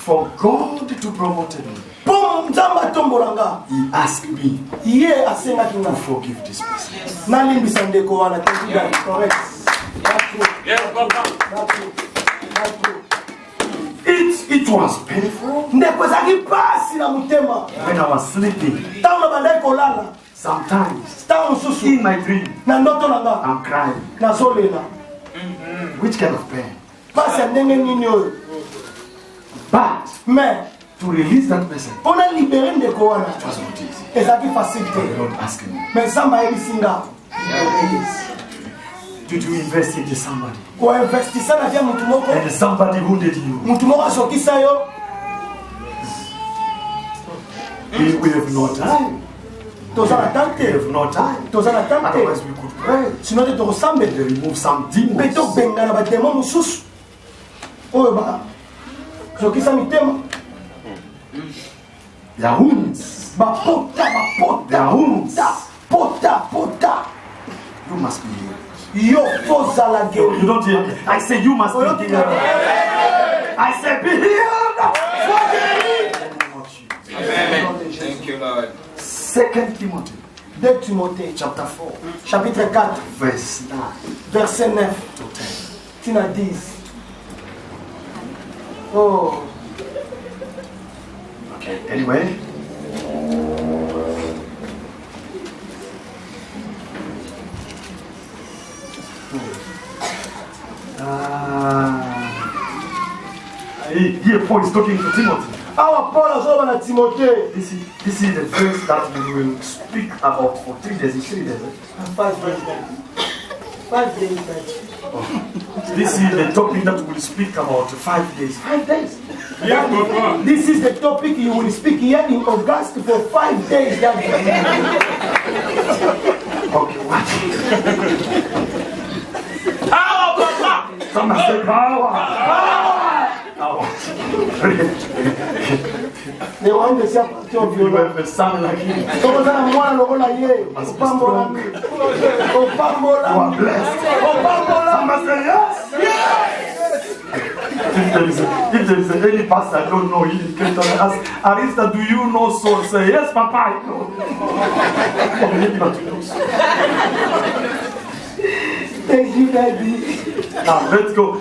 S3: For God to promote me,
S5: Po nzambe atombola nga.
S3: he asked me
S5: Ye asengaki nga.
S3: to forgive this person.
S5: Nalimbisa ndeko wana. Correct. That's true.
S2: Yes, Papa.
S5: That's true. That's true.
S3: It was painful
S5: Ndeko ezalaki pasi na motema.
S3: when I was sleeping.
S5: Ntango nabandaki kolala.
S3: Sometimes
S5: Ntango mosusu
S3: in my dream,
S5: na ndoto na nga
S3: I'm crying.
S5: nazolela.
S3: Which kind of pain?
S5: Pasi ya ndenge nini oyo.
S3: But
S5: Mais
S3: to release that person
S5: mpo na libere ndeko wana
S3: was not easy.
S5: ezalaki facile
S3: The
S5: te.
S3: Lord asked me,
S5: Mais nzambe ayebisi nga.
S3: did you invest into somebody?
S5: Koinvestisa na vie motu moko.
S3: And somebody wounded you.
S5: Motu moko azokisa yo.
S3: We have no time.
S5: Toza na
S3: We
S5: tante.
S3: have no time.
S5: Toza na tante.
S3: Otherwise we could pray.
S5: Sinon te tokosambela.
S3: They remove some
S5: Mpe
S3: demons.
S5: tobenga na bademo mosusu oyo bazokisa mitema.
S3: Their wounds.
S5: Bapota.
S3: Their wounds.
S5: Pota.
S3: You must be healed.
S5: Yo tozala
S3: You
S5: geri.
S3: don't hear me. I say you must be healed. I say be healed.
S2: Amen. Thank you, Lord.
S3: 2 Timothy
S5: 2 Timothée
S3: chapter 4
S5: chapitre 4
S3: verse 9
S5: verset 9
S3: to 10.
S5: tina 10. Oh.
S3: Okay. Anyway. Here Paul is talking to Timothy.
S5: Awa Paul azoba na Timothée.
S3: This is the verse that we will speak about for 3 days. 3 days.
S5: 5 verse 9. 5 days.
S1: This is the topic that we'll speak about 5 days.
S5: 5 days.
S7: Yeah, Papa.
S5: This is the topic you will speak here in August for 5 days.
S1: Okay, watch.
S2: Power, Papa.
S1: Someone say power. Power.
S5: They want to say to
S1: You have a son like him.
S5: Comment ça moi le rôle ailleurs.
S1: You are blessed. Someone say yes. If there is any pastor I don't know, he can ask, Arista, do you know so? Say yes, Papa, I know.
S5: Thank you, Daddy.
S1: Now let's go.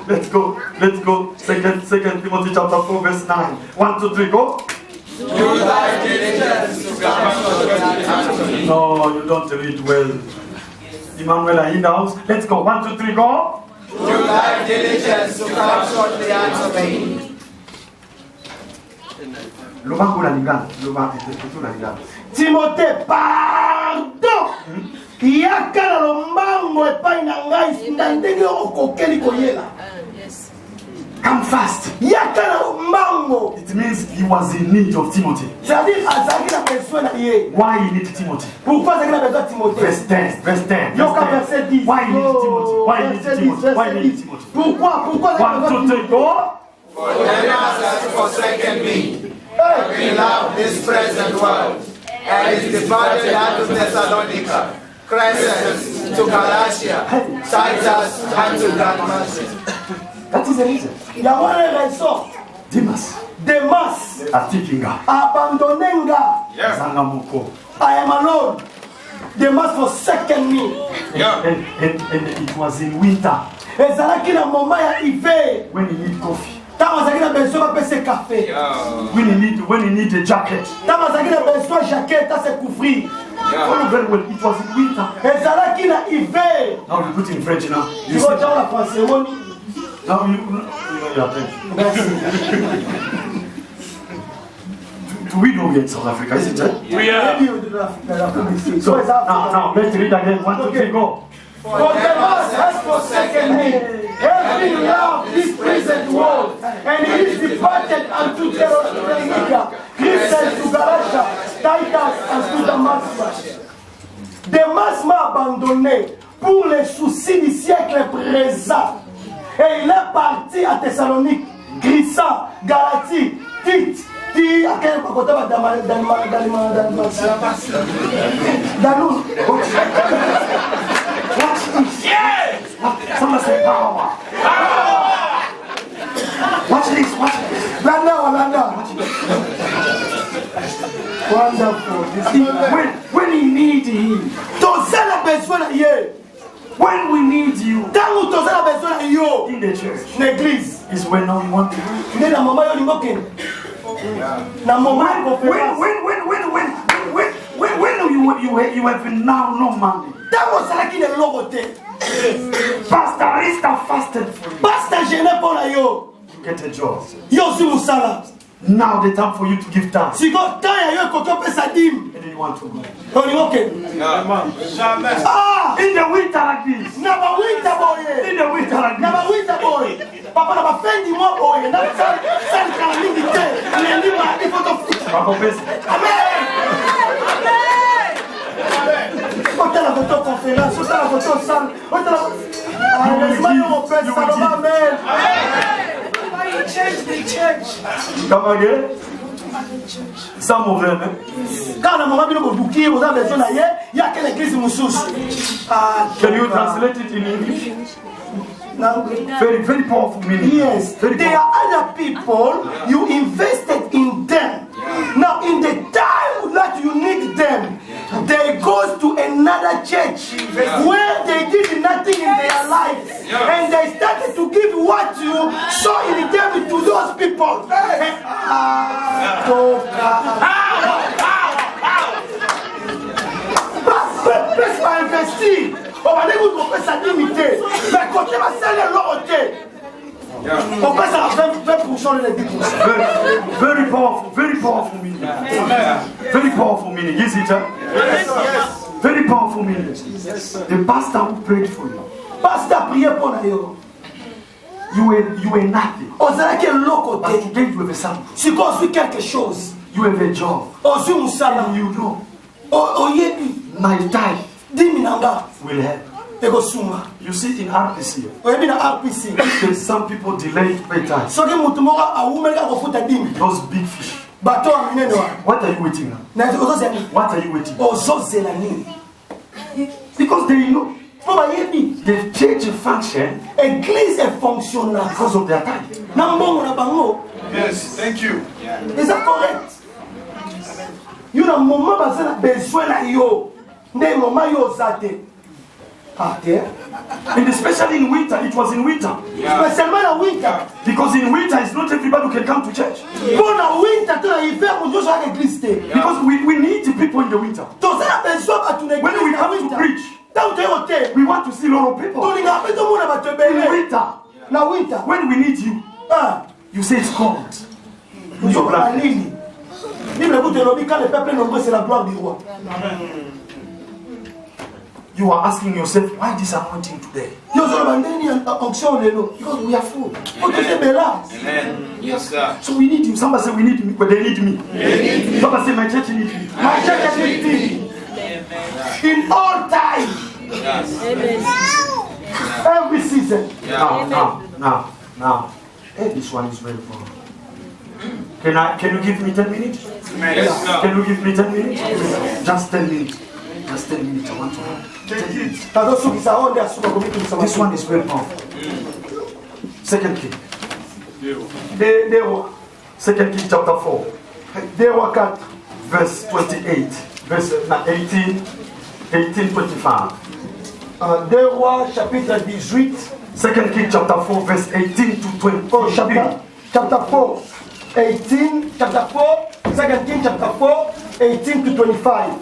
S1: Second Timothy chapter 4, verse 9. 1, 2, 3, go.
S6: Use thy diligence to come shortly unto me.
S1: No, you don't read well. Emmanuel are in the house. Let's go. 1, 2, 3, go.
S6: Use thy diligence to come shortly unto me.
S5: Timothée, pardon. Yaka na lombango epai na ngai na ndenge okokeli koyela.
S1: Come fast.
S5: Yaka na lombango.
S1: It means he was in need of Timothy.
S5: C'est-à-dire azaki na besoin na ye.
S1: Why he needed Timothy?
S5: Pourquoi azaki na besoin de Timothée?
S1: Verse 10.
S5: Yoka verset 10.
S1: Why he needed Timothy? Why he needed Timothy? Why he needed Timothy?
S5: Pourquoi
S1: 1, 2, 3, go.
S6: For Demas has forsaken me, having loved this present world, and is departed unto Thessalonica, Crescens to Galatia, Titus unto Dalmatia.
S1: That is the reason.
S5: Il y a une raison.
S1: Demas.
S5: Demas
S1: Atikinga.
S5: abandonné nga.
S1: Zangamuko.
S5: I am alone. Demas forsaken me.
S1: And it was in winter
S5: Ezalaki na moment ya hiver.
S1: when he need coffee.
S5: Tama azalaki na besoin bapesa café.
S1: When he need a jacket.
S5: Tama azalaki na besoin jacket à se couvrir.
S1: Follow very well. It was in winter.
S5: Ezalaki na hiver.
S1: Now you put in French now.
S5: Tu
S1: You
S5: vois
S1: see,
S5: dans la français moni.
S1: now you know your French.
S5: Merci.
S1: Do we know we in South Africa? Is it right?
S7: We are.
S1: So now let's read again. 1, 2, 3, go.
S5: For Demas has forsaken me, having loved this present world, and he is departed unto Thessalonica, Crescens to Galatia, Titus unto Damascus. Demas m'a abandonné pour les soucis du siècle présent, et il est parti à Thessalonique, Crescens, Galatie, Tite. À quel point
S1: Watch this. Someone say power. Watch this.
S5: Landa. Wonderful.
S1: When he need him. When we need you in the church, is when now you want to do it. When you have now no money. Pastor Arista fasted for you. You get a job. Now the time for you to give thanks. And then you want to go. In the winter like this. In the winter like this. Papa Bess. Come again? Some of them. Can you translate it in English? Very, very powerful meaning.
S5: Yes, there are other people you invested in them. Now, in the time that you need them, they go to another church where they did nothing in their life, and they started to give what you saw in them to those people. Laisse pas investir. On va dire que vous pouvez s'intimiter. Mais côté va sceller l'autre. On passe à 20% de l'église.
S1: Very powerful meaning. Very powerful meaning. Is it? Very powerful meaning. The pastor who prayed for you.
S5: Pasteur prier pour nous.
S1: You were nothing.
S5: Ozalaki eloko
S1: But
S5: te.
S1: today you have something.
S5: Si kozwi quelque chose.
S1: You have a job.
S5: Ozwi musala.
S1: And you know
S5: Oyebi.
S1: my tithe
S5: Dimi nanga.
S1: will help.
S5: Ekosunga.
S1: You see in RPC,
S5: Oyebi na RPC.
S1: there's some people delayed pay tithe.
S5: Soki mutu moko awumeleka kofuta dimi.
S1: Those big fish.
S5: Bato wa minene wa.
S1: What are you waiting now?
S5: Na ozozela nini?
S1: What are you waiting?
S5: Ozozela nini?
S1: Because they know
S5: Po bayebi.
S1: the church function
S5: Église est fonctionnelle.
S1: because of their tithe.
S5: Na mbongo na bango.
S6: Yes, thank you.
S5: Is that correct? Yo na moment baza na besoin na yo. Nde moment yo zate. Ate.
S1: And especially in winter, it was in winter.
S5: Spécialement na winter.
S1: Because in winter, it's not everybody who can come to church.
S5: Pour na winter to na hiver mo jo sa église te.
S1: Because we need people in the winter.
S5: To sa na besoin ba tu na
S1: When we come to preach,
S5: Tant que yote.
S1: we want to see a lot of people.
S5: To linga pe to mo na ba te
S1: In
S5: bele.
S1: winter,
S5: Na winter.
S1: when we need you,
S5: Ah.
S1: you say it's cold.
S5: Nous
S1: Your
S5: sommes
S1: black.
S5: en ligne. Bible vous te dit quand le peuple est nombreux c'est la gloire du roi.
S1: You are asking yourself, why this anointing today?
S5: Yo zo ba ndeni onction lelo. Because we are full. O te bela.
S6: Yes, sir.
S1: So we need you. Somebody say we need me, but they need me. Somebody say my church needs me.
S5: My church is meeting. In all time. Every season.
S1: Now. Hey, this one is very fun. Can you give me 10 minutes?
S6: Yes, sir.
S1: Can you give me 10 minutes? Just 10 minutes. Just 10 minutes. I want to have.
S5: Tazosukisa onde asuka komiki
S1: This one is very powerful. Second King.
S5: Dewa.
S1: Second King chapter 4.
S5: Dewa 4.
S1: Verse 28. Verse 18. 18:25.
S5: Dewa chapitre 18.
S1: Second King chapter 4 verse 18 to 20.
S5: Oh, chapter 4. 18. Chapter 4. Second King chapter 4. 18 to 25.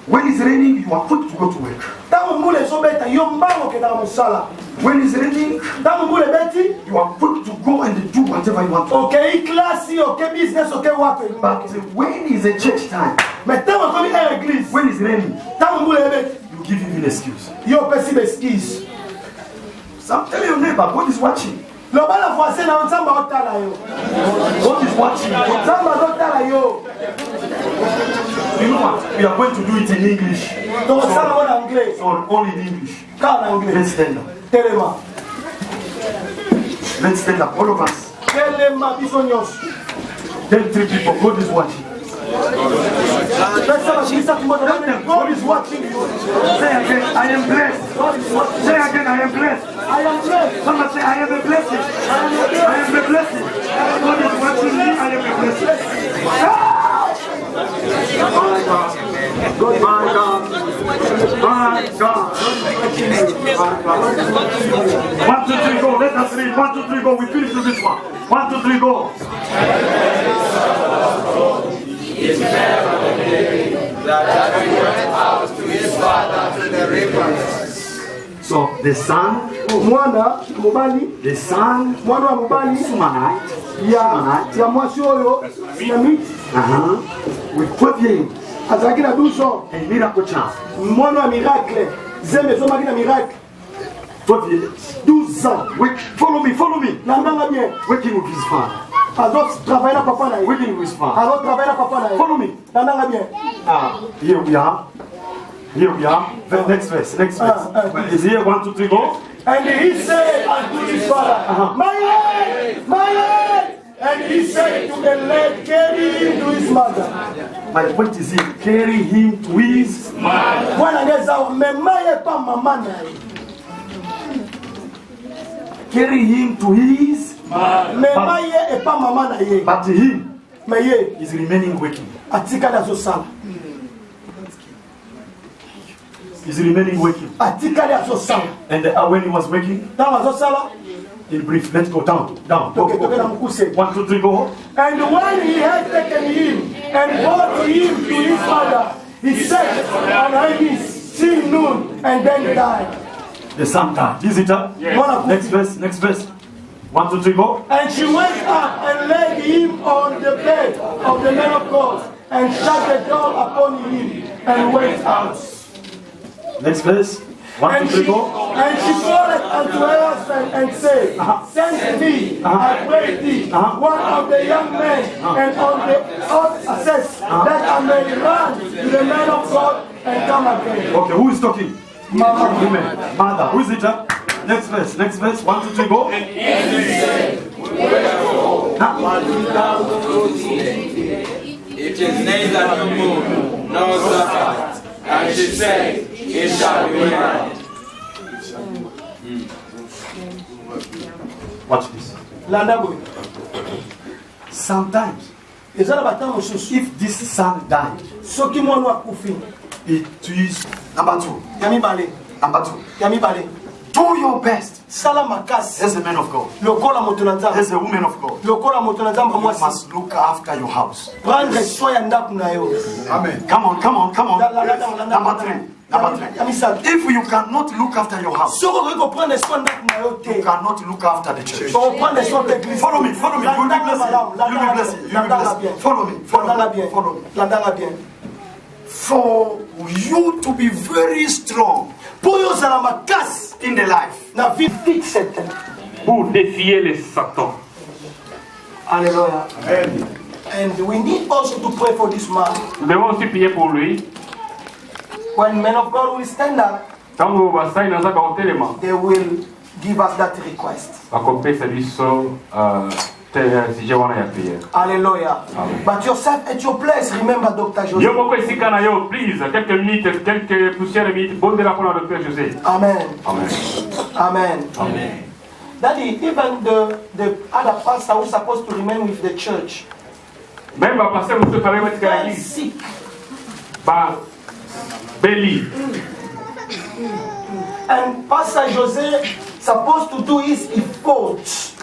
S1: When it's raining, you are quick to go to work.
S5: Tangu mbule sobeta yo mbango ke na musala.
S1: When it's raining,
S5: Tangu mbule beti.
S1: you are quick to go and do whatever you want to.
S5: Okay, classy, okay, business, okay, wapi.
S1: But when is a church time,
S5: Mais tangu komi église.
S1: when it's raining,
S5: Tangu mbule beti.
S1: you give him an excuse.
S5: Yo pesi beskis.
S1: So tell your neighbor, God is watching.
S5: Lo bala fwase na nzamba otala yo.
S1: God is watching.
S5: Nzamba otala yo.
S1: You know what? We are going to do it in English.
S5: Donc ça na en anglais.
S1: So only in English.
S5: Ka en anglais.
S1: Let's stand up.
S5: Telema.
S1: Let's stand up, all of us.
S5: Telema biso nyonso.
S1: Tell 3 people, God is watching.
S5: Pesa bashisa kimoto bane. God is watching you.
S1: Say again, I am blessed.
S5: God is watching.
S1: Say again, I am blessed.
S5: I am blessed.
S1: Somebody say, I am a blessing. I am a blessing. God is watching me, I am a blessing. My God. My God. My God. My God. 1, 2, 3, go. Let us read. 1, 2, 3, go. We finish with this one. 1, 2, 3, go. So the son,
S5: Mwana mobali,
S1: the son,
S5: mwana wa mobali
S1: Sumanite,
S5: ya mwasi oyo na miti
S1: with 12 years,
S5: azalaki na 12 ans.
S1: a miracle child.
S5: Mwana wa miracle. Zembe ezomaki na miracle.
S1: 12 years.
S5: 12 ans.
S1: Wait, follow me.
S5: Na ndanga bien.
S1: Working with his father.
S5: Azo travailler na papa na ye.
S1: Working with his father.
S5: Azo travailler na papa na ye.
S1: Follow me.
S5: Na ndanga bien.
S1: Here we are. Next verse. Is here 1, 2, 3, go.
S5: And he said unto his father, my head. And he said to the lad, carry him to his mother.
S1: My point is here, carry him to his mother.
S5: Bwana ngeza memaye pa mama na ye.
S1: Carry him to his mother.
S5: Memaye e pa mama na ye.
S1: But him
S5: Mais ye
S1: is remaining working.
S5: atika da zosala.
S1: Is remaining working.
S5: Atika da zosala.
S1: And when he was working,
S5: Tango azosala.
S1: in brief, let's go down. Go.
S5: Toke na mkuse.
S1: 1, 2, 3, go.
S5: And when he had taken him and brought him to his mother, he sat on her knees till noon and then died.
S1: The son died. Is it?
S5: Yes.
S1: Next verse. 1, 2, 3, go.
S5: And she went up and laid him on the bed of the man of God and shut the door upon him and went out.
S1: Next verse. 1, 2, 3, go.
S5: And she called unto her husband and said, Send me, I pray thee, one of the young men, and on the earth assess, that I may run to the man of God and come again.
S1: Okay, who is talking?
S5: Mama.
S1: Women. Mother. Who is it? Next verse. Next verse. 1, 2, 3, go.
S6: And he said, Wherefore, it is neither new moon nor Sabbath. And she said, It shall be well.
S1: Watch this. Sometimes, if this son died, it is number 2. Number 2. Do your best. As a man of God, as a woman of God, you must look after your house. Amen. Come on. Number 3. If you cannot look after your house, you cannot look after the church. Follow me. You'll be blessed. Follow me. For you to be very strong in the life,
S2: Pour défier les Satan.
S5: Hallelujah. And we need also to pray for this man.
S2: Nous devons aussi prier pour lui.
S5: When men of God will stand up, they will give us that request. Hallelujah. But yourself at your place, remember Dr. José. Amen. Daddy, even the other pastor who's supposed to remain with the church, very sick. And Pastor José supposed to do his efforts.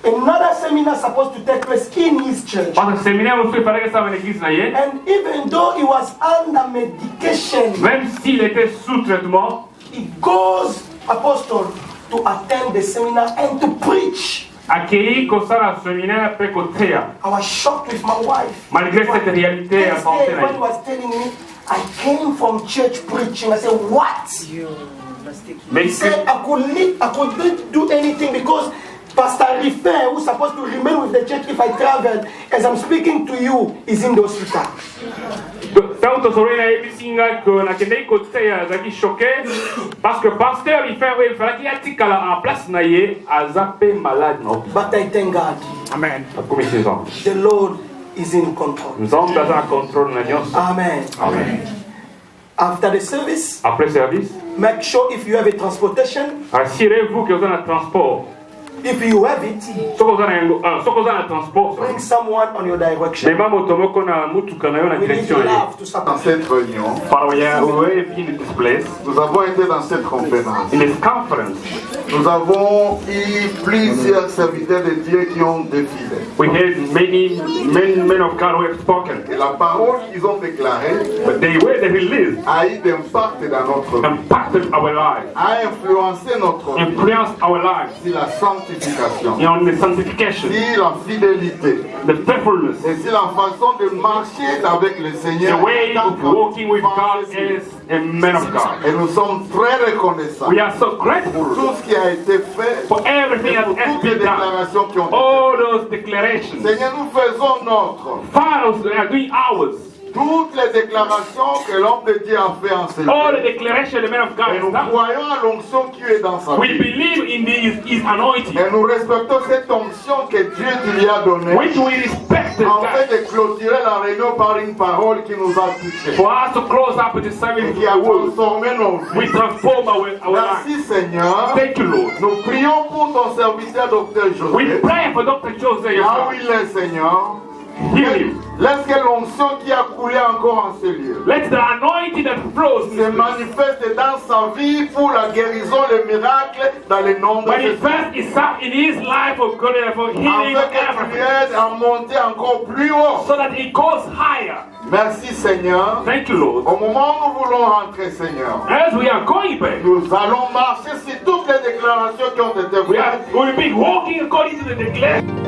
S5: Another seminar supposed to take place in his church. And even though he was under medication, he goes, apostle, to attend the seminar and to preach. I was shocked with my wife.
S2: Malgré cette réalité,
S5: when he was telling me, I came from church preaching. I said, what? He said, I couldn't do anything because Pastor Rifer, who's supposed to remain with the church if I traveled, as I'm speaking to you, is in the hospital. But I thank God.
S2: Amen.
S5: The Lord is in control. Amen. After the service,
S2: après service,
S5: make sure if you have a transportation,
S2: assurez-vous que vous avez un transport.
S5: If you have it, bring someone on your direction. We need love to support.
S8: Dans cette réunion, nous avons été dans cette conférence. Nous avons eu plusieurs serviteurs de Dieu qui ont défilé.
S2: We had many men of God who have spoken.
S8: Et la parole qu'ils ont déclarée a eu d'impact dans notre vie, a influencé notre vie, sur la sanctification, sur la fidélité, et sur la façon de marcher avec le Seigneur. Et nous sommes très reconnaissants
S2: We are so
S8: pour
S2: grateful
S8: tout ce qui a été fait,
S2: for everything that
S8: pour
S2: has
S8: toutes les
S2: been done.
S8: déclarations qui ont été
S2: All those declarations.
S8: faites. Seigneur, nous faisons notre.
S2: Fathers, they are doing ours.
S8: Toutes les déclarations que l'homme de Dieu a fait en ce
S2: All the
S8: lieu.
S2: declarations the man of God
S8: Et nous
S2: has done.
S8: croyons à l'onction qui est dans sa
S2: We
S8: vie.
S2: believe in his anointing.
S8: Et nous respectons cette onction que Dieu lui a donnée.
S2: Which we respect
S8: En
S2: God.
S8: fait de clôturer la réunion par une parole qui nous a touchés.
S2: For us to close up with the
S8: Et
S2: service
S8: qui a
S2: of the word.
S8: transformé nos
S2: We
S8: vies.
S2: transform our lives.
S8: Merci Seigneur.
S2: Thank you, Lord.
S8: Nous prions pour ton serviteur Dr.
S2: We
S8: José.
S2: pray for Dr. José.
S8: Là où il est Seigneur.
S2: Heal him.
S8: Laisse que l'onction qui a coulé encore en ce lieu
S2: Let the anointing that flows in
S8: se
S2: this place
S8: manifeste dans sa vie pour la guérison, le miracle dans le nom de Jésus.
S2: manifest itself in his life of God for healing
S8: Afin que tu
S2: everything.
S8: aides à monter encore plus haut.
S2: So that it goes higher.
S8: Merci Seigneur.
S2: Thank you, Lord.
S8: Au moment où nous voulons rentrer Seigneur,
S2: As we are going back,
S8: nous allons marcher sur toutes les déclarations qui ont été
S2: we
S8: faites.
S2: will be walking according to the declaration.